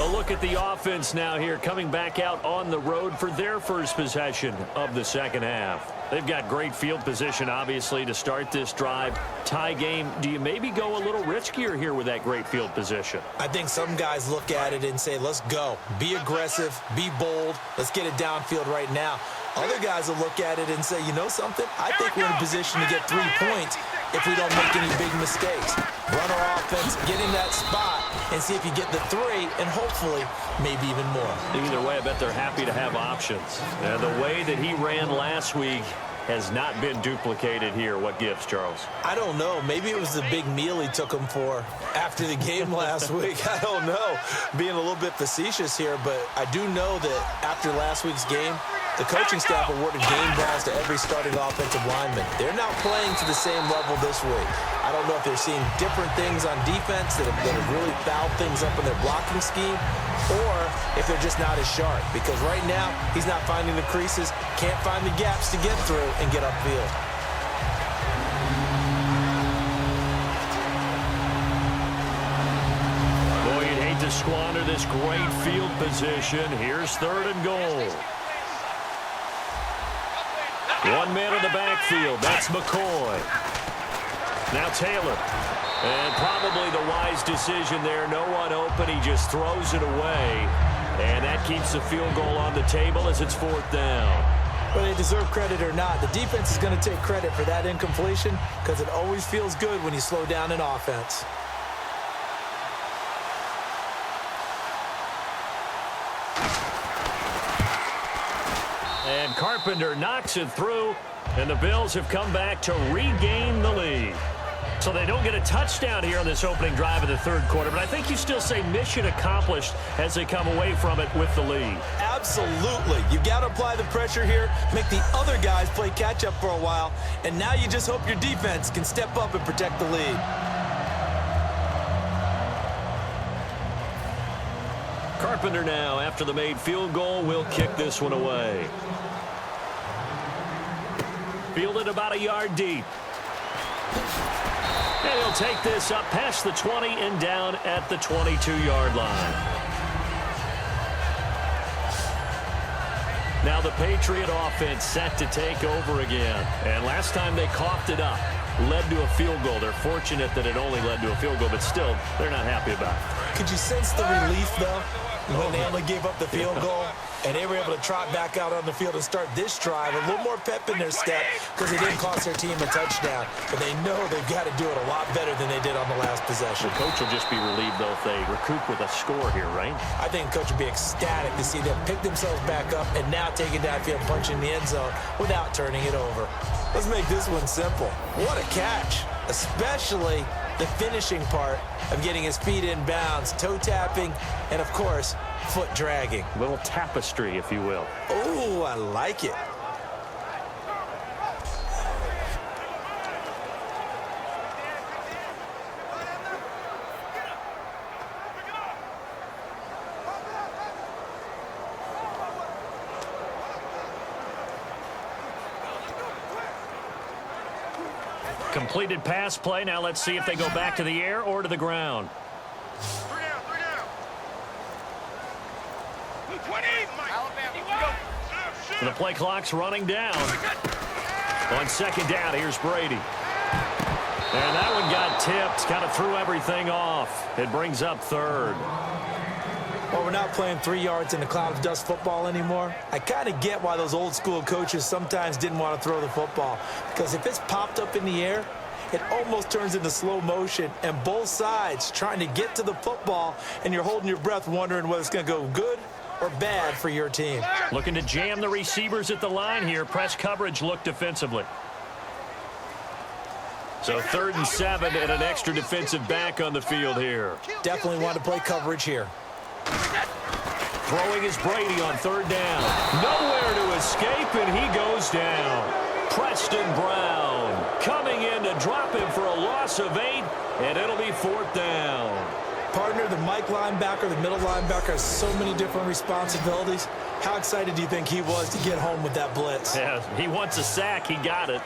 Speaker 2: A look at the offense now here, coming back out on the road for their first possession of the second half. They've got great field position, obviously, to start this drive. Tie game, do you maybe go a little riskier here with that great field position?
Speaker 3: I think some guys look at it and say, let's go. Be aggressive, be bold, let's get it downfield right now. Other guys will look at it and say, you know something? I think we're in a position to get 3 points if we don't make any big mistakes. Run our offense, get in that spot, and see if you get the 3, and hopefully maybe even more.
Speaker 2: Either way, I bet they're happy to have options. And the way that he ran last week has not been duplicated here. What gives, Charles?
Speaker 3: I don't know. Maybe it was the big meal he took him for after the game last week. I don't know. Being a little bit facetious here, but I do know that after last week's game, the coaching staff awarded game balls to every starting offensive lineman. They're not playing to the same level this week. I don't know if they're seeing different things on defense that have really fouled things up in their blocking scheme, or if they're just not as sharp. Because right now, he's not finding the creases, can't find the gaps to get through and get upfield.
Speaker 2: Boy, you'd hate to squander this great field position. Here's third and goal. 1 man in the backfield. That's McCoy. Now Taylor. And probably the wise decision there. No one open. He just throws it away. And that keeps the field goal on the table as it's fourth down.
Speaker 3: Whether they deserve credit or not, the defense is going to take credit for that incompletion because it always feels good when you slow down an offense.
Speaker 2: And Carpenter knocks it through, and the Bills have come back to regain the lead. So they don't get a touchdown here on this opening drive of the third quarter, but I think you still say mission accomplished as they come away from it with the lead.
Speaker 3: Absolutely. You've got to apply the pressure here, make the other guys play catch-up for a while, and now you just hope your defense can step up and protect the lead.
Speaker 2: Carpenter now, after the made field goal, will kick this one away. Fielded about a yard deep. And he'll take this up past the 20 and down at the 22-yard line. Now the Patriot offense set to take over again. And last time they coughed it up, led to a field goal. They're fortunate that it only led to a field goal, but still, they're not happy about it.
Speaker 3: Could you sense the relief, though, when they only gave up the field goal and they were able to trot back out on the field and start this drive? A little more pep in their step because they didn't cost their team a touchdown. But they know they've got to do it a lot better than they did on the last possession.
Speaker 2: The coach will just be relieved, though, if they recoup with a score here, right?
Speaker 3: I think the coach would be ecstatic to see them pick themselves back up and now take it downfield, punch in the end zone without turning it over. Let's make this one simple. What a catch, especially the finishing part of getting his feet in bounds, toe tapping, and of course, foot dragging.
Speaker 2: A little tapestry, if you will.
Speaker 3: Oh, I like it.
Speaker 2: Completed pass play. Now let's see if they go back to the air or to the ground.
Speaker 4: Three down. 20. Alabama.
Speaker 2: The play clock's running down. On second down, here's Brady. And that one got tipped. Kind of threw everything off. It brings up third.
Speaker 3: Well, we're not playing 3 yards in a cloud of dust football anymore. I kind of get why those old school coaches sometimes didn't want to throw the football. Because if it's popped up in the air, it almost turns into slow motion. And both sides trying to get to the football, and you're holding your breath wondering whether it's going to go good or bad for your team.
Speaker 2: Looking to jam the receivers at the line here. Press coverage look defensively. So 3rd and 7 and an extra defensive back on the field here.
Speaker 3: Definitely want to play coverage here.
Speaker 2: Throwing is Brady on 3rd down. Nowhere to escape, and he goes down. Preston Brown coming in to drop him for a loss of 8, and it'll be 4th down.
Speaker 3: Partner, the Mike linebacker, the middle linebacker has so many different responsibilities. How excited do you think he was to get home with that blitz?
Speaker 2: Yeah, he wants a sack. He got it.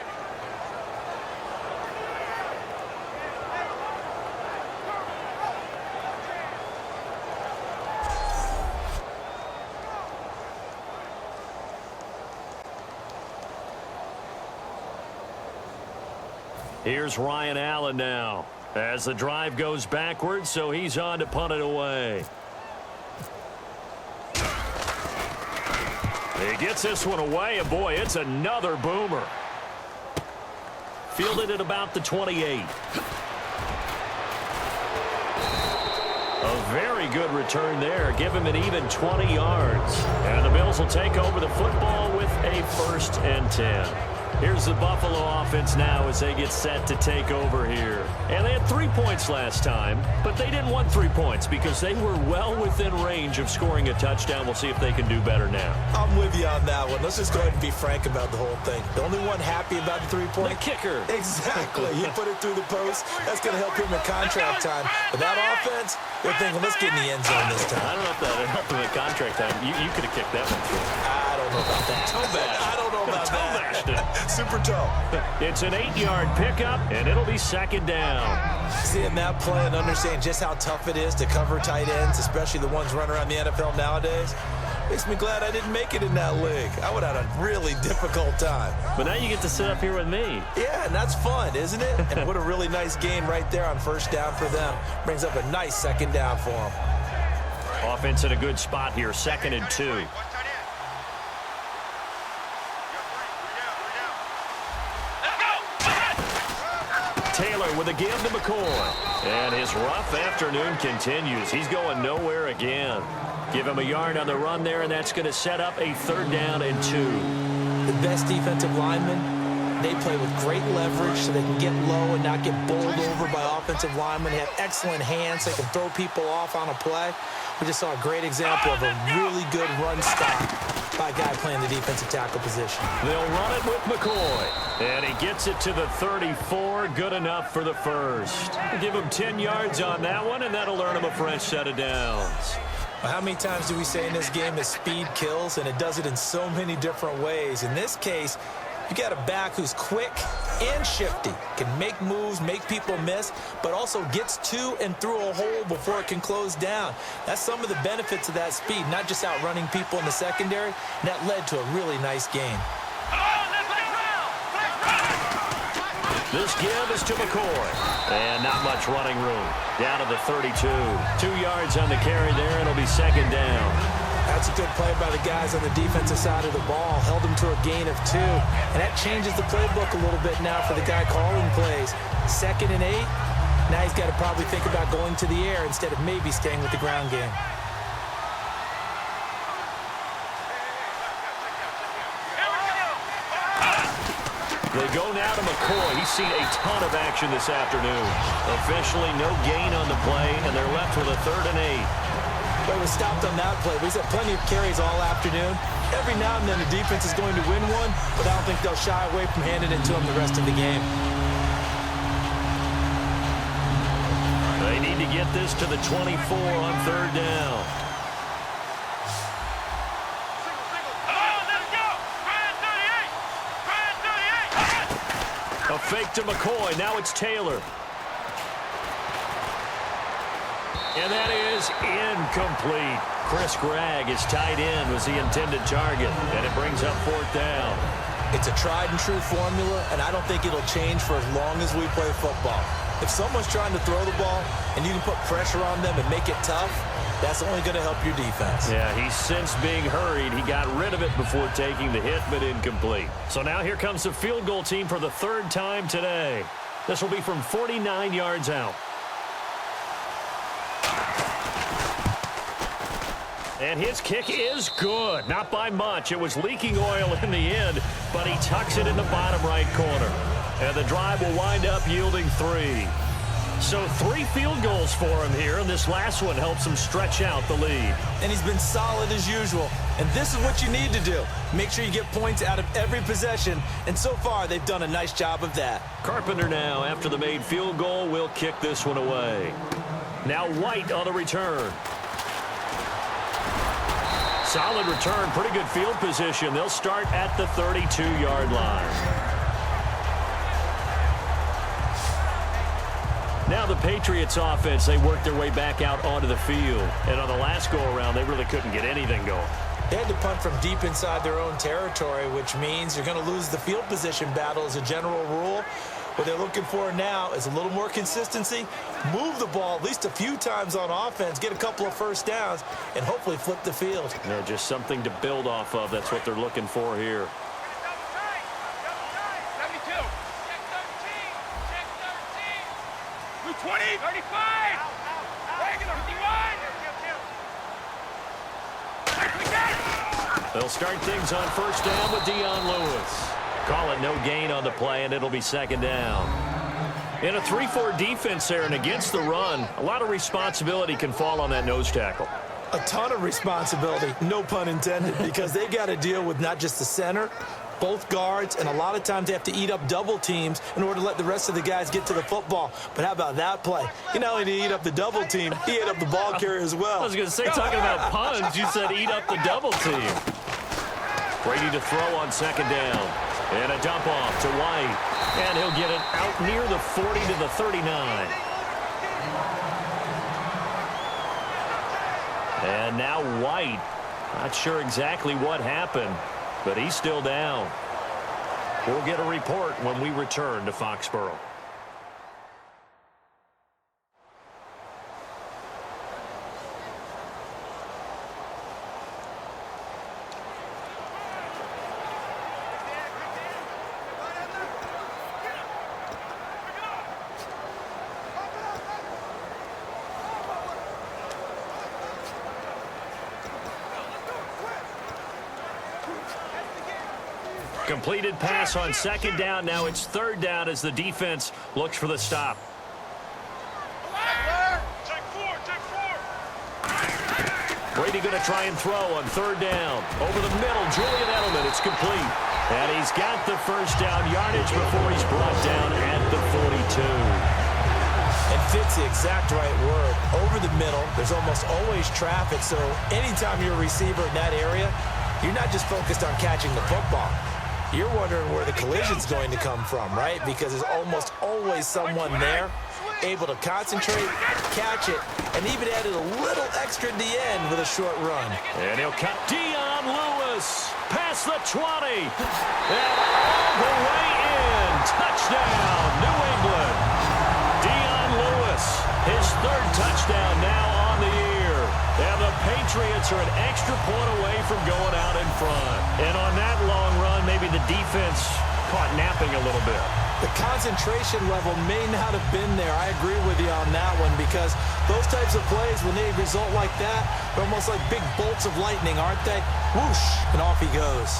Speaker 2: Here's Ryan Allen now as the drive goes backwards, so he's on to punt it away. He gets this one away, and boy, it's another boomer. Fielded at about the 28. A very good return there. Give him an even 20 yards. And the Bills will take over the football with a 1st and 10. Here's the Buffalo offense now as they get set to take over here. And they had 3 points last time, but they didn't want 3 points because they were well within range of scoring a touchdown. We'll see if they can do better now.
Speaker 3: I'm with you on that one. Let's just go ahead and be frank about the whole thing. The only one happy about the 3-point?
Speaker 2: The kicker.
Speaker 3: Exactly. He put it through the post. That's going to help him in contract time. But that offense, they're thinking, let's get in the end zone this time.
Speaker 2: I don't know if that helped him in contract time. You could have kicked that one through.
Speaker 3: I don't know about that.
Speaker 2: Toe bash.
Speaker 3: I don't know about
Speaker 2: toe
Speaker 3: that.
Speaker 2: bashed it.
Speaker 3: Super toe.
Speaker 2: It's an 8-yard pickup, and it'll be 2nd down.
Speaker 3: Seeing that play and understanding just how tough it is to cover tight ends, especially the ones running around the NFL nowadays, makes me glad I didn't make it in that league. I would have had a really difficult time.
Speaker 2: But now you get to sit up here with me.
Speaker 3: Yeah, and that's fun, isn't it? And what a really nice gain right there on 1st down for them. Brings up a nice 2nd down for them.
Speaker 2: Offense in a good spot here, 2nd and 2. Taylor with a give to McCoy. And his rough afternoon continues. He's going nowhere again. Give him a yard on the run there, and that's going to set up a 3rd down and 2.
Speaker 3: The best defensive linemen, they play with great leverage so they can get low and not get bowled over by offensive linemen. They have excellent hands. They can throw people off on a play. We just saw a great example of a really good run stop by a guy playing the defensive tackle position.
Speaker 2: They'll run it with McCoy. And he gets it to the 34. Good enough for the 1st. Give him 10 yards on that one, and that'll earn him a fresh set of downs.
Speaker 3: Well, how many times do we say in this game that speed kills, and it does it in so many different ways? In this case, you got a back who's quick and shifty, can make moves, make people miss, but also gets to and through a hole before it can close down. That's some of the benefits of that speed, not just outrunning people in the secondary. And that led to a really nice game.
Speaker 2: This give is to McCoy. And not much running room. Down to the 32. 2 yards on the carry there. It'll be 2nd down.
Speaker 3: That's a good play by the guys on the defensive side of the ball. Held him to a gain of 2. And that changes the playbook a little bit now for the guy calling plays. 2nd and 8. Now he's got to probably think about going to the air instead of maybe staying with the ground game.
Speaker 2: They go now to McCoy. He's seen a ton of action this afternoon. Officially no gain on the play, and they're left with a 3rd and 8.
Speaker 3: Well, he was stopped on that play, but he's had plenty of carries all afternoon. Every now and then the defense is going to win one, but I don't think they'll shy away from handing it to him the rest of the game.
Speaker 2: They need to get this to the 24 on third down. A fake to McCoy. Now it's Taylor. And that is incomplete. Chris Gregg, his tight end, was the intended target, and it brings up fourth down.
Speaker 3: It's a tried-and-true formula, and I don't think it'll change for as long as we play football. If someone's trying to throw the ball and you can put pressure on them and make it tough, that's only going to help your defense.
Speaker 2: Yeah, he's since being hurried. He got rid of it before taking the hit, but incomplete. So now here comes the field goal team for the third time today. This will be from 49 yards out. And his kick is good. Not by much. It was leaking oil in the end, but he tucks it in the bottom right corner. And the drive will wind up yielding 3. So 3 field goals for him here, and this last one helps him stretch out the lead.
Speaker 3: And he's been solid as usual. And this is what you need to do. Make sure you get points out of every possession. And so far, they've done a nice job of that.
Speaker 2: Carpenter now, after the made field goal, will kick this one away. Now White on the return. Solid return, pretty good field position. They'll start at the 32-yard line. Now the Patriots offense, they work their way back out onto the field. And on the last go-around, they really couldn't get anything going.
Speaker 3: They had to punt from deep inside their own territory, which means you're going to lose the field position battle as a general rule. What they're looking for now is a little more consistency, move the ball at least a few times on offense, get a couple of first downs, and hopefully flip the field.
Speaker 2: Yeah, just something to build off of. That's what they're looking for here.
Speaker 4: 72. Check 13. Check 13. 20. 35. Regular. 51.
Speaker 2: They'll start things on first down with Dion Lewis. Call it no gain on the play, and it'll be second down. In a 3-4 defense there and against the run, a lot of responsibility can fall on that nose tackle.
Speaker 3: A ton of responsibility, no pun intended, because they got to deal with not just the center, both guards, and a lot of times they have to eat up double teams in order to let the rest of the guys get to the football. But how about that play? He not only did he eat up the double team, he ate up the ball carrier as well.
Speaker 2: I was going to say, talking about puns, you said eat up the double team. Brady to throw on second down. And a dump off to White. And he'll get it out near the 40 to the 39. And now White. Not sure exactly what happened, but he's still down. We'll get a report when we return to Foxborough. Completed pass on second down. Now it's third down as the defense looks for the stop.
Speaker 4: Check 4. Check 4.
Speaker 2: Brady going to try and throw on third down. Over the middle, Julian Edelman. It's complete. And he's got the first down yardage before he's brought down at the 42.
Speaker 3: And fits the exact right word. Over the middle, there's almost always traffic. So anytime you're a receiver in that area, you're not just focused on catching the football. You're wondering where the collision's going to come from, right? Because there's almost always someone there able to concentrate, catch it, and even added a little extra at the end with a short run.
Speaker 2: And he'll cut Dion Lewis past the 20. And all the way in. Touchdown, New England. Dion Lewis, his third touchdown now on the year. And the Patriots are an extra point away from going out in front. And on that long run, maybe the defense caught napping a little bit.
Speaker 3: The concentration level may not have been there. I agree with you on that one because those types of plays, when they result like that, they're almost like big bolts of lightning, aren't they? Whoosh, and off he goes.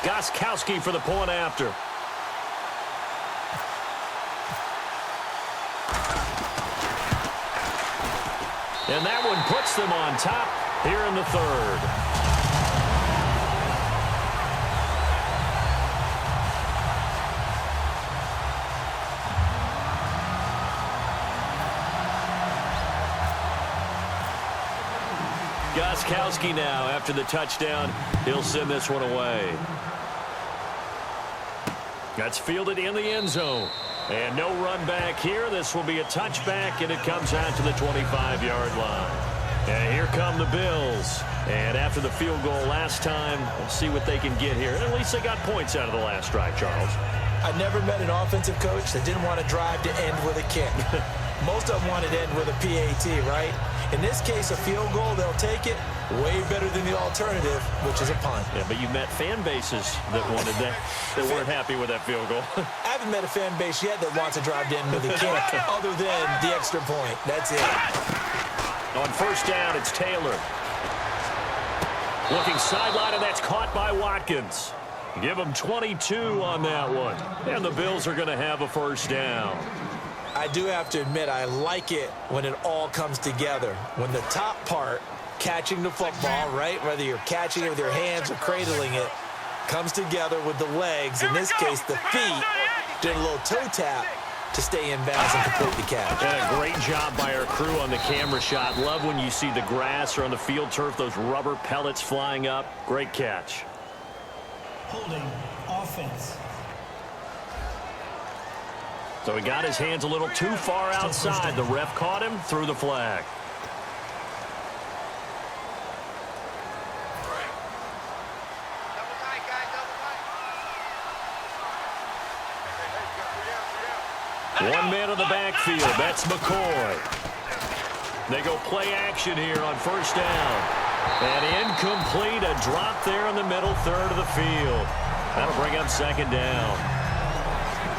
Speaker 2: Gostkowski for the point after. And that one puts them on top here in the third. Gostkowski now after the touchdown. He'll send this one away. That's fielded in the end zone. And no run back here. This will be a touchback, and it comes out to the 25-yard line. And here come the Bills. And after the field goal last time, let's see what they can get here. And at least they got points out of the last drive, Charles.
Speaker 3: I never met an offensive coach that didn't want to drive to end with a kick. Most of them wanted to end with a PAT, right? In this case, a field goal, they'll take it. Way better than the alternative, which is a punt.
Speaker 2: Yeah, but you met fan bases that wanted that, that weren't happy with that field goal.
Speaker 3: I haven't met a fan base yet that wants to drive to end with a kick other than the extra point. That's it.
Speaker 2: On first down, it's Taylor. Looking sideline, and that's caught by Watkins. Give them 22 on that one. And the Bills are going to have a first down.
Speaker 3: I do have to admit, I like it when it all comes together. When the top part, catching the football, right, whether you're catching it with your hands or cradling it, comes together with the legs, in this case the feet, doing a little toe tap to stay in bounds and complete the catch.
Speaker 2: And a great job by our crew on the camera shot. Love when you see the grass or on the field turf, those rubber pellets flying up. Great catch.
Speaker 6: Holding offense.
Speaker 2: So he got his hands a little too far outside. The ref caught him, threw the flag. One man in the backfield. That's McCoy. They go play action here on first down. And incomplete. A drop there in the middle third of the field. That'll bring up second down.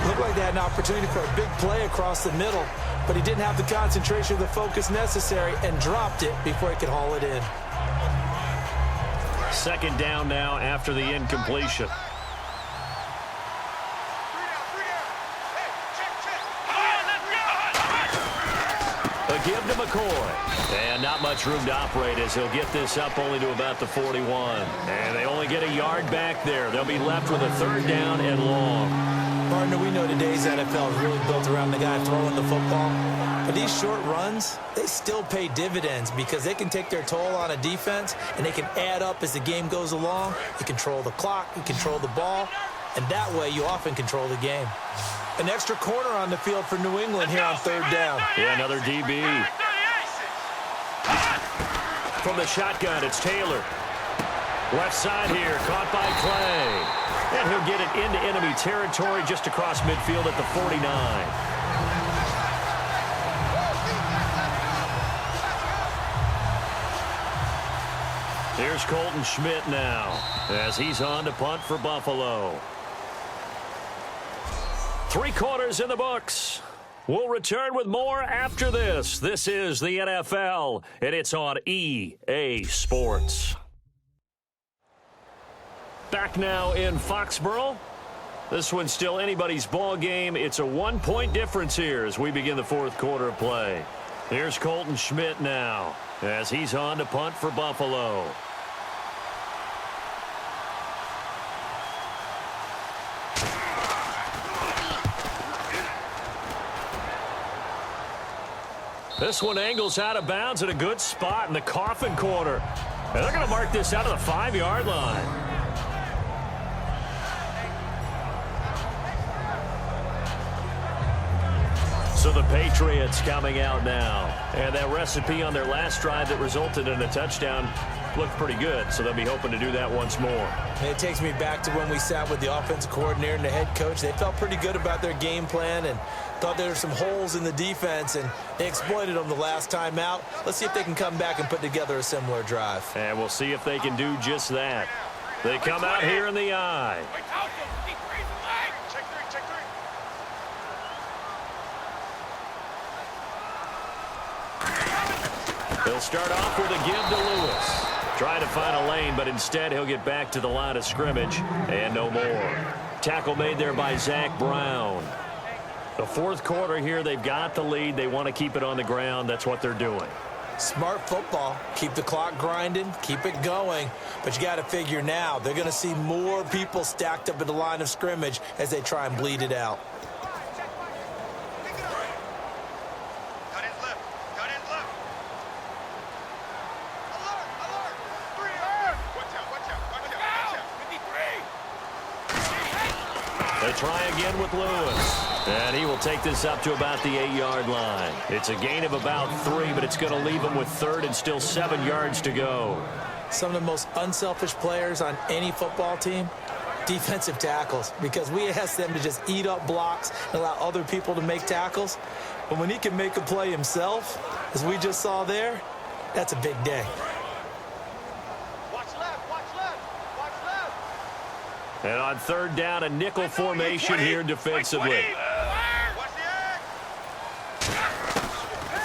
Speaker 3: Looked like they had an opportunity for a big play across the middle, but he didn't have the concentration or the focus necessary and dropped it before he could haul it in.
Speaker 2: Second down now after the incompletion. A give to McCoy. And not much room to operate as he'll get this up only to about the 41. And they only get a yard back there. They'll be left with a third down and long.
Speaker 3: Partner, we know today's NFL is really built around the guy throwing the football. But these short runs, they still pay dividends because they can take their toll on a defense and they can add up as the game goes along. You control the clock, you control the ball, and that way you often control the game. An extra corner on the field for New England here on third down.
Speaker 2: Yeah, another DB. From the shotgun, it's Taylor. Left side here, caught by Clay. And he'll get it into enemy territory just across midfield at the 49. Here's Colton Schmidt now as he's on to punt for Buffalo. 3 quarters in the books. We'll return with more after this. This is the NFL, and it's on EA Sports. Back now in Foxborough. This one's still anybody's ball game. It's a 1-point difference here as we begin the fourth quarter of play. Here's Colton Schmidt now as he's on to punt for Buffalo. This one angles out of bounds at a good spot in the coffin corner. And they're going to mark this out of the 5-yard line. So the Patriots coming out now. And that recipe on their last drive that resulted in a touchdown looked pretty good. So they'll be hoping to do that once more.
Speaker 3: And it takes me back to when we sat with the offensive coordinator and the head coach. They felt pretty good about their game plan and thought there were some holes in the defense, and they exploited them the last time out. Let's see if they can come back and put together a similar drive.
Speaker 2: And we'll see if they can do just that. They come out here in the eye. He'll start off with a give to Lewis. Trying to find a lane, but instead he'll get back to the line of scrimmage and no more. Tackle made there by Zach Brown. The fourth quarter here, they've got the lead. They want to keep it on the ground. That's what they're doing.
Speaker 3: Smart football. Keep the clock grinding. Keep it going. But you got to figure now, they're going to see more people stacked up at the line of scrimmage as they try and bleed it out.
Speaker 2: They try again with Lewis. And he will take this up to about the 8-yard line. It's a gain of about 3, but it's going to leave him with 3rd and still 7 yards to go.
Speaker 3: Some of the most unselfish players on any football team, defensive tackles, because we ask them to just eat up blocks and allow other people to make tackles. But when he can make a play himself, as we just saw there, that's a big day.
Speaker 2: And on 3rd down, a nickel formation here defensively.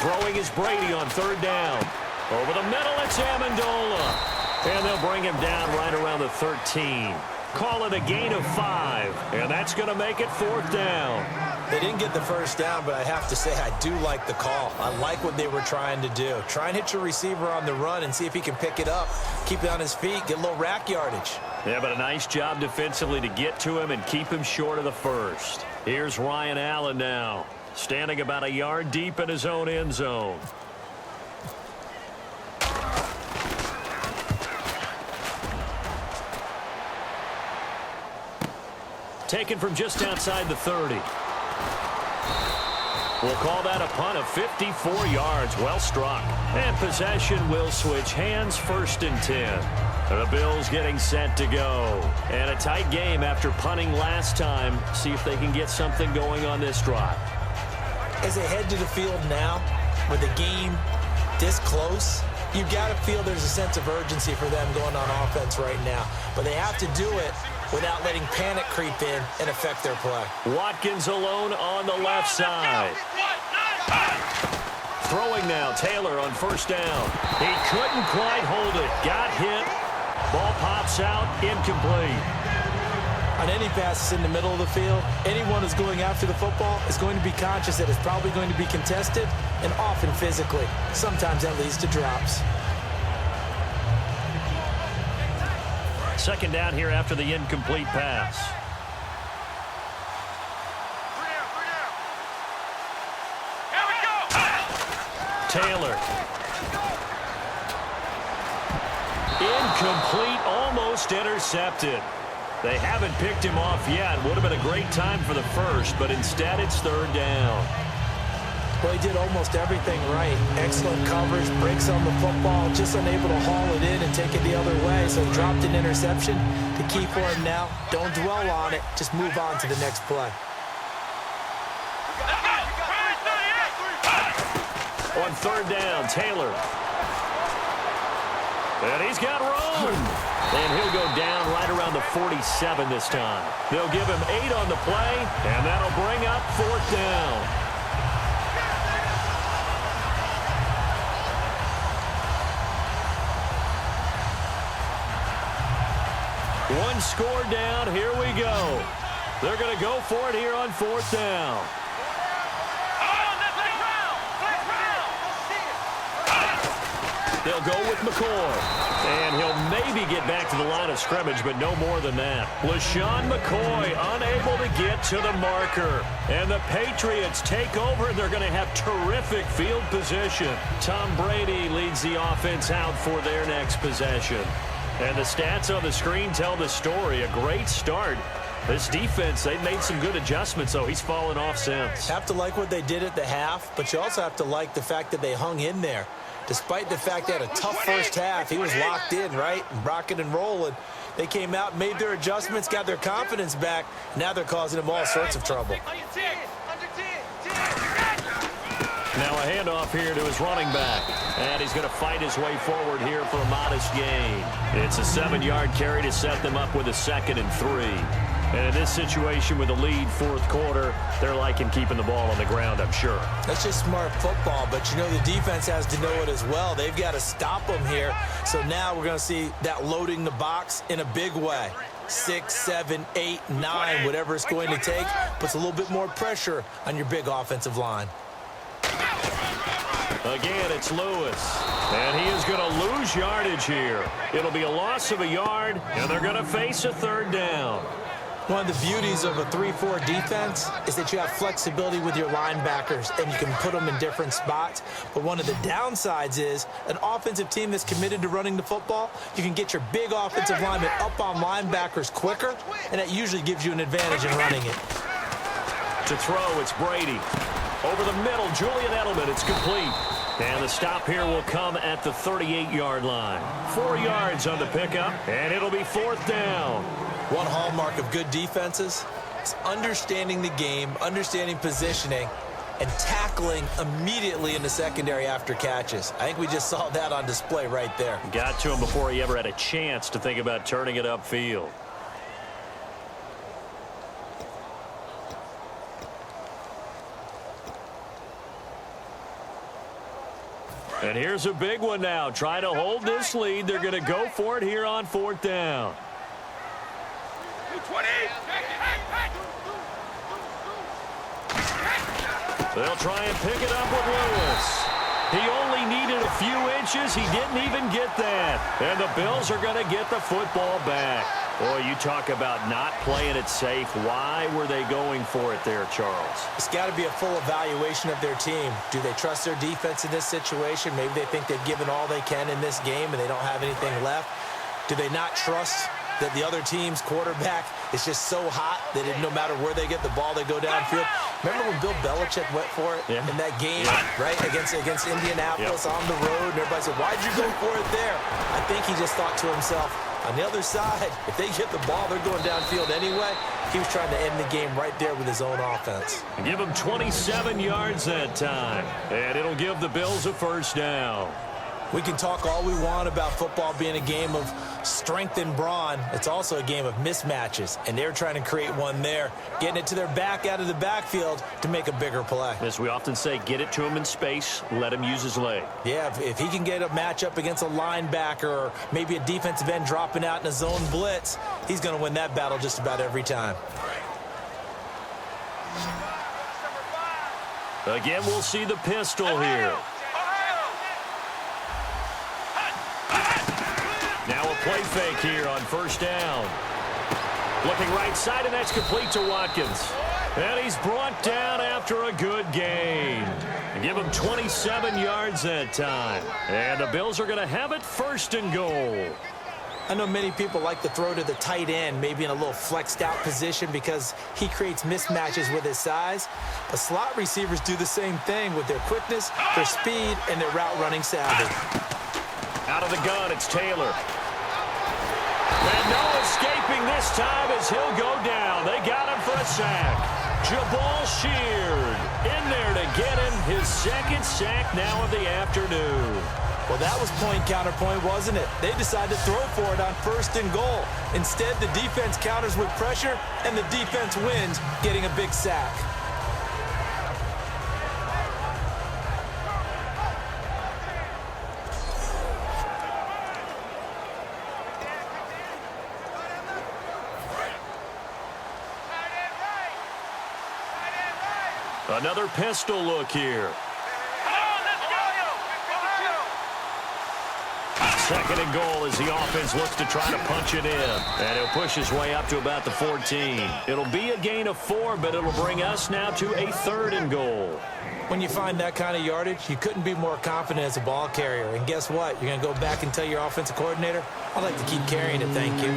Speaker 2: Throwing is Brady on 3rd down. Over the middle, it's Amendola. And they'll bring him down right around the 13. Call it a gain of 5. And that's going to make it 4th down.
Speaker 3: They didn't get the 1st down, but I have to say I do like the call. I like what they were trying to do. Try and hit your receiver on the run and see if he can pick it up. Keep it on his feet, get a little rack yardage.
Speaker 2: Yeah, but a nice job defensively to get to him and keep him short of the 1st. Here's Ryan Allen now, standing about a yard deep in his own end zone. Taken from just outside the 30. We'll call that a punt of 54 yards. Well struck. And possession will switch hands, 1st and 10. The Bills getting set to go. And a tight game after punting last time. See if they can get something going on this drive.
Speaker 3: As they head to the field now, with the game this close, you've got to feel there's a sense of urgency for them going on offense right now. But they have to do it without letting panic creep in and affect their play.
Speaker 2: Watkins alone on the left side. Throwing now, Taylor on 1st down. He couldn't quite hold it. Got hit. Ball pops out, incomplete.
Speaker 3: On any passes in the middle of the field, anyone who's going after the football is going to be conscious that it's probably going to be contested and often physically. Sometimes that leads to drops.
Speaker 2: 2nd down here after the incomplete pass. Taylor. Incomplete, almost intercepted. They haven't picked him off yet. Would have been a great time for the 1st, but instead it's 3rd down.
Speaker 3: Well, he did almost everything right. Excellent coverage, breaks on the football, just unable to haul it in and take it the other way, so dropped an interception. The key for him now, don't dwell on it, just move on to the next play.
Speaker 2: On 3rd down, Taylor. And he's got room. And he'll go down right around the 47 this time. They'll give him 8 on the play, and that'll bring up 4th down. One score down. Here we go. They're going to go for it here on 4th down. They'll go with McCoy. And he'll maybe get back to the line of scrimmage, but no more than that. LaShawn McCoy unable to get to the marker. And the Patriots take over. They're going to have terrific field position. Tom Brady leads the offense out for their next possession. And the stats on the screen tell the story. A great start. This defense, they've made some good adjustments, so he's fallen off since.
Speaker 3: Have to like what they did at the half, but you also have to like the fact that they hung in there. Despite the fact they had a tough 1st half, he was locked in, right? Rocking and rolling. They came out, made their adjustments, got their confidence back. Now they're causing him all sorts of trouble.
Speaker 2: Now a handoff here to his running back. And he's going to fight his way forward here for a modest gain. It's a 7-yard carry to set them up with a 2nd and 3. And in this situation with a lead 4th quarter, they're liking keeping the ball on the ground, I'm sure.
Speaker 3: That's just smart football, but you know the defense has to know it as well. They've got to stop them here. So now we're going to see that loading the box in a big way. 6, 7, 8, 9, whatever it's going to take, puts a little bit more pressure on your big offensive line.
Speaker 2: Again, it's Lewis. And he is going to lose yardage here. It'll be a loss of a yard, and they're going to face a third down.
Speaker 3: One of the beauties of a 3-4 defense is that you have flexibility with your linebackers, and you can put them in different spots. But one of the downsides is an offensive team that's committed to running the football, you can get your big offensive linemen up on linebackers quicker, and that usually gives you an advantage in running it.
Speaker 2: To throw, it's Brady. Over the middle, Julian Edelman. It's complete. And the stop here will come at the 38-yard line. 4 yards on the pickup, and it'll be fourth down.
Speaker 3: One hallmark of good defenses is understanding the game, understanding positioning, and tackling immediately in the secondary after catches. I think we just saw that on display right there.
Speaker 2: Got to him before he ever had a chance to think about turning it upfield. And here's a big one now. Try to hold this lead. They're going to go for it here on fourth down.
Speaker 4: 20.
Speaker 2: They'll try and pick it up with Lewis. He only needed a few inches. He didn't even get that. And the Bills are going to get the football back. Boy, you talk about not playing it safe. Why were they going for it there, Charles?
Speaker 3: It's got to be a full evaluation of their team. Do they trust their defense in this situation? Maybe they think they've given all they can in this game and they don't have anything left. Do they not trust that the other team's quarterback is just so hot that no matter where they get the ball, they go downfield? Remember when Bill Belichick went for it in that game, right, against Indianapolis on the road? And everybody said, why'd you go for it there? I think he just thought to himself, on the other side, if they get the ball, they're going downfield anyway. He was trying to end the game right there with his own offense.
Speaker 2: Give him 27 yards that time, and it'll give the Bills a first down.
Speaker 3: We can talk all we want about football being a game of strength and brawn. It's also a game of mismatches, and they're trying to create one there, getting it to their back out of the backfield to make a bigger play.
Speaker 2: As we often say, get it to him in space, let him use his leg.
Speaker 3: Yeah, if he can get a matchup against a linebacker or maybe a defensive end dropping out in a zone blitz, he's going to win that battle just about every time.
Speaker 2: Again, we'll see the pistol here. Now a play fake here on first down. Looking right side, and that's complete to Watkins. And he's brought down after a good gain. Give him 27 yards that time. And the Bills are going to have it first and goal.
Speaker 3: I know many people like to throw to the tight end, maybe in a little flexed out position because he creates mismatches with his size. But slot receivers do the same thing with their quickness, their speed, and their route running savvy.
Speaker 2: Out of the gun, it's Taylor. And no escaping this time as he'll go down. They got him for a sack. Jabal Sheard in there to get him his second sack now of the afternoon.
Speaker 3: Well, that was point counterpoint, wasn't it? They decided to throw for it on first and goal. Instead, the defense counters with pressure, and the defense wins, getting a big sack.
Speaker 2: Another pistol look here. Second and goal as the offense looks to try to punch it in. And he'll push his way up to about the 14. It'll be a gain of 4, but it'll bring us now to a third and goal.
Speaker 3: When you find that kind of yardage, you couldn't be more confident as a ball carrier. And guess what? You're going to go back and tell your offensive coordinator, I'd like to keep carrying it, thank you.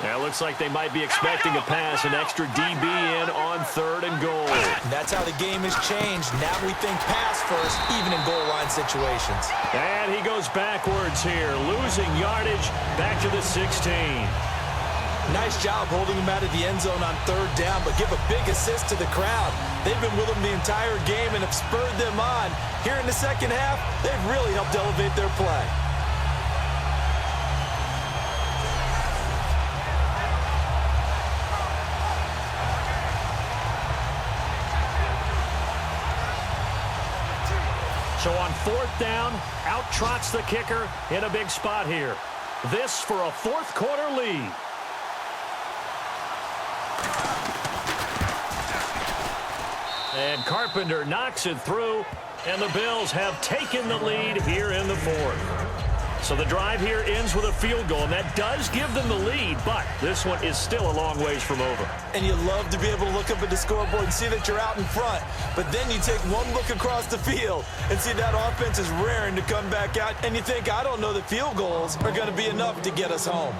Speaker 2: Yeah, looks like they might be expecting a pass, an extra DB in on third and goal.
Speaker 3: That's how the game has changed. Now we think pass first, even in goal line situations.
Speaker 2: And he goes backwards here, losing yardage back to the 16.
Speaker 3: Nice job holding him out of the end zone on third down, but give a big assist to the crowd. They've been with him the entire game and have spurred them on. Here in the second half, they've really helped elevate their play.
Speaker 2: So on fourth down, out trots the kicker in a big spot here. This for a fourth quarter lead. And Carpenter knocks it through, and the Bills have taken the lead here in the fourth. So the drive here ends with a field goal, and that does give them the lead, but this one is still a long ways from over.
Speaker 3: And you love to be able to look up at the scoreboard and see that you're out in front. But then you take one look across the field and see that offense is raring to come back out, and you think, I don't know that field goals are going to be enough to get us home.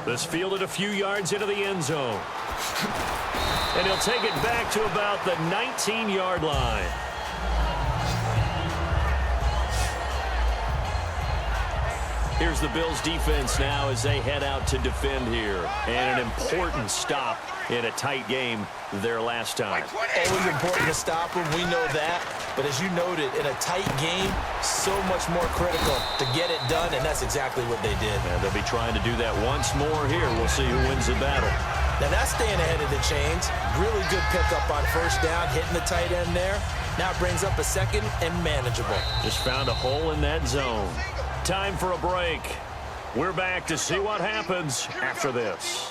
Speaker 2: This fielded a few yards into the end zone. And he'll take it back to about the 19-yard line. Here's the Bills defense now as they head out to defend here. And an important stop in a tight game their last time.
Speaker 3: Always important to stop them, we know that. But as you noted, in a tight game, so much more critical to get it done, and that's exactly what they did.
Speaker 2: And they'll be trying to do that once more here. We'll see who wins the battle.
Speaker 3: Now that's staying ahead of the chains. Really good pickup on first down, hitting the tight end there. Now it brings up a second and manageable.
Speaker 2: Just found a hole in that zone. Time for a break. We're back to see what happens after this.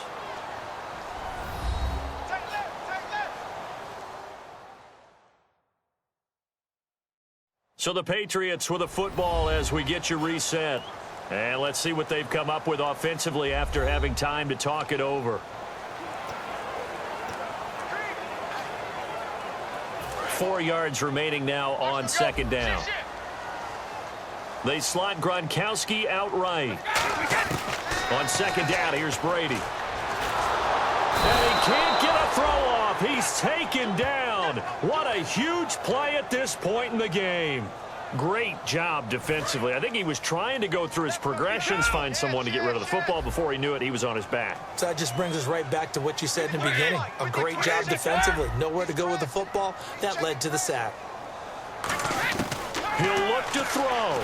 Speaker 2: So the Patriots with a football as we get you reset. And let's see what they've come up with offensively after having time to talk it over. 4 yards remaining now on second down. They slot Gronkowski outright. On second down, here's Brady. And he can't get a throw off. He's taken down. What a huge play at this point in the game. Great job defensively. I think he was trying to go through his progressions, find someone to get rid of the football. Before he knew it, he was on his back.
Speaker 3: So that just brings us right back to what you said in the beginning. A great job defensively. Nowhere to go with the football. That led to the sack.
Speaker 2: He'll look to throw.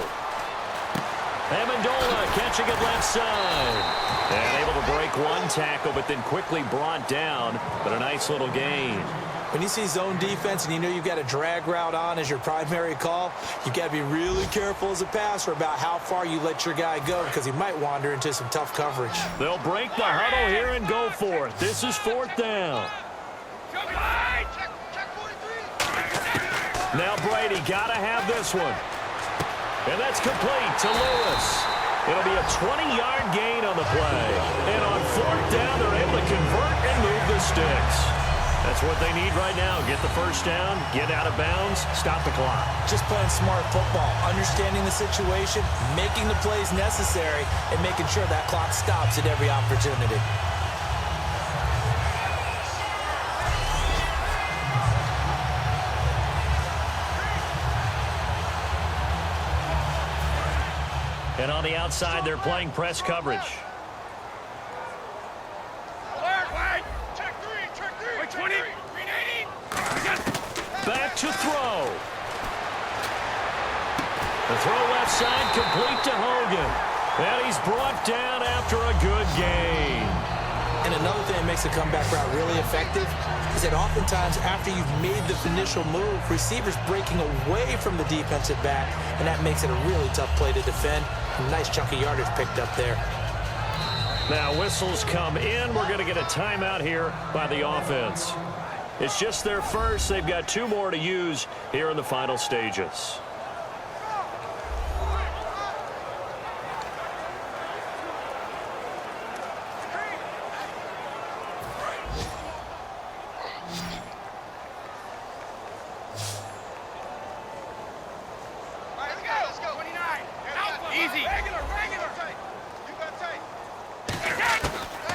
Speaker 2: Amendola catching it left side. And able to break one tackle, but then quickly brought down. But a nice little gain.
Speaker 3: When you see zone defense and you know you've got a drag route on as your primary call, you've got to be really careful as a passer about how far you let your guy go because he might wander into some tough coverage.
Speaker 2: They'll break the huddle here and go for it. This is fourth down. Now Brady got to have this one. And that's complete to Lewis. It'll be a 20-yard gain on the play. And on fourth down, they're able to convert and move the sticks. That's what they need right now. Get the first down, get out of bounds, stop the clock.
Speaker 3: Just playing smart football, understanding the situation, making the plays necessary, and making sure that clock stops at every opportunity.
Speaker 2: And on the outside, they're playing press coverage. Back to throw. The throw left side complete to Hogan. And he's brought down after a good gain.
Speaker 3: And another thing that makes the comeback route really effective is that oftentimes after you've made the initial move, receivers breaking away from the defensive back, and that makes it a really tough play to defend. A nice chunk of yardage picked up there.
Speaker 2: Now whistles come in. We're going to get a timeout here by the offense. It's just their first. They've got 2 more to use here in the final stages.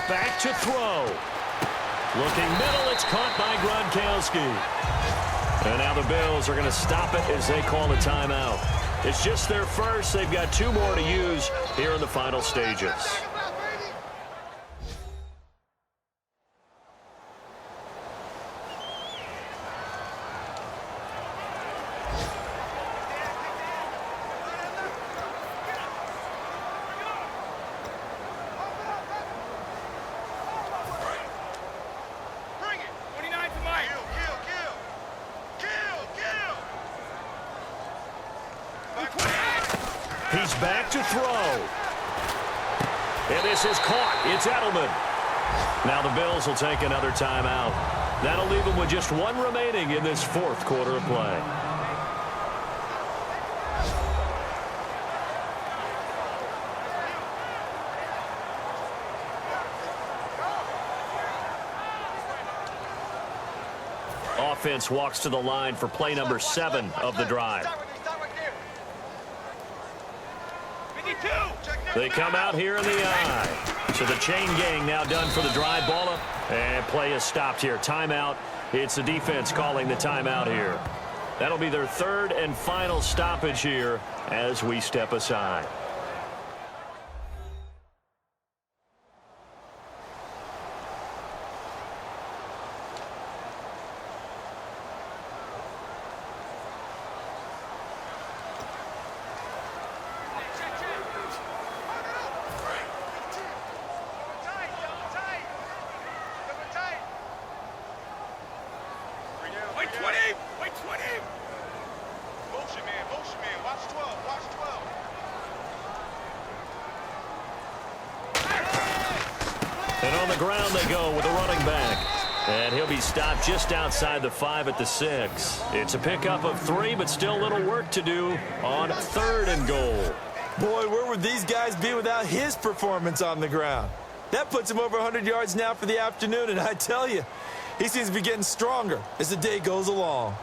Speaker 2: Back to throw. Looking middle, it's caught by Gronkowski. And now the Bills are going to stop it as they call a timeout. It's just their first. They've got 2 more to use here in the final stages. He's back to throw. And this is caught. It's Edelman. Now the Bills will take another timeout. That'll leave them with just one remaining in this fourth quarter of play. Offense walks to the line for play number 7 of the drive. They come out here in the I. So the chain gang now done for the drive. Ball up. And play is stopped here. Timeout. It's the defense calling the timeout here. That'll be their third and final stoppage here as we step aside. And on the ground they go with a running back. And he'll be stopped just outside the 5 at the 6. It's a pickup of 3, but still a little work to do on 3rd and goal.
Speaker 3: Boy, where would these guys be without his performance on the ground? That puts him over 100 yards now for the afternoon, and I tell you, he seems to be getting stronger as the day goes along.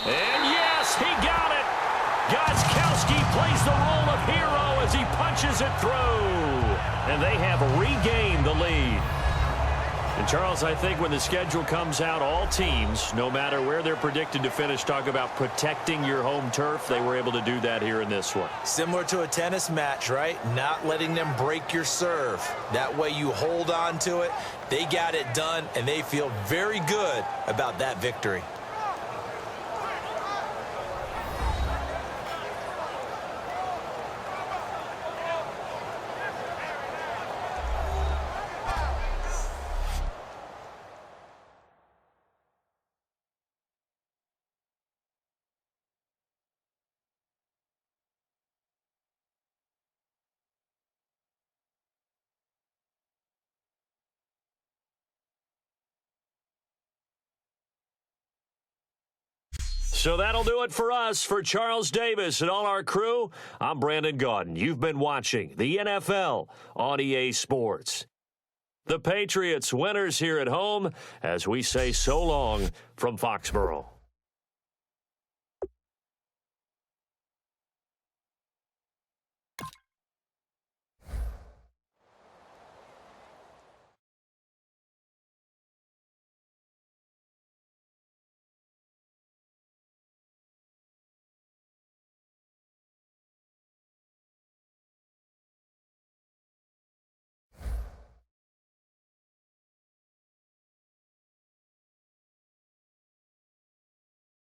Speaker 2: And yes, he got it. Gostkowski plays the role of hero as he punches it through. And they have regained the lead. And Charles, I think when the schedule comes out, all teams, no matter where they're predicted to finish, talk about protecting your home turf. They were able to do that here in this one.
Speaker 3: Similar to a tennis match, right? Not letting them break your serve. That way you hold on to it. They got it done, and they feel very good about that victory.
Speaker 2: So that'll do it for us. For Charles Davis and all our crew, I'm Brandon Gaudin. You've been watching the NFL on EA Sports. The Patriots winners here at home as we say so long from Foxborough.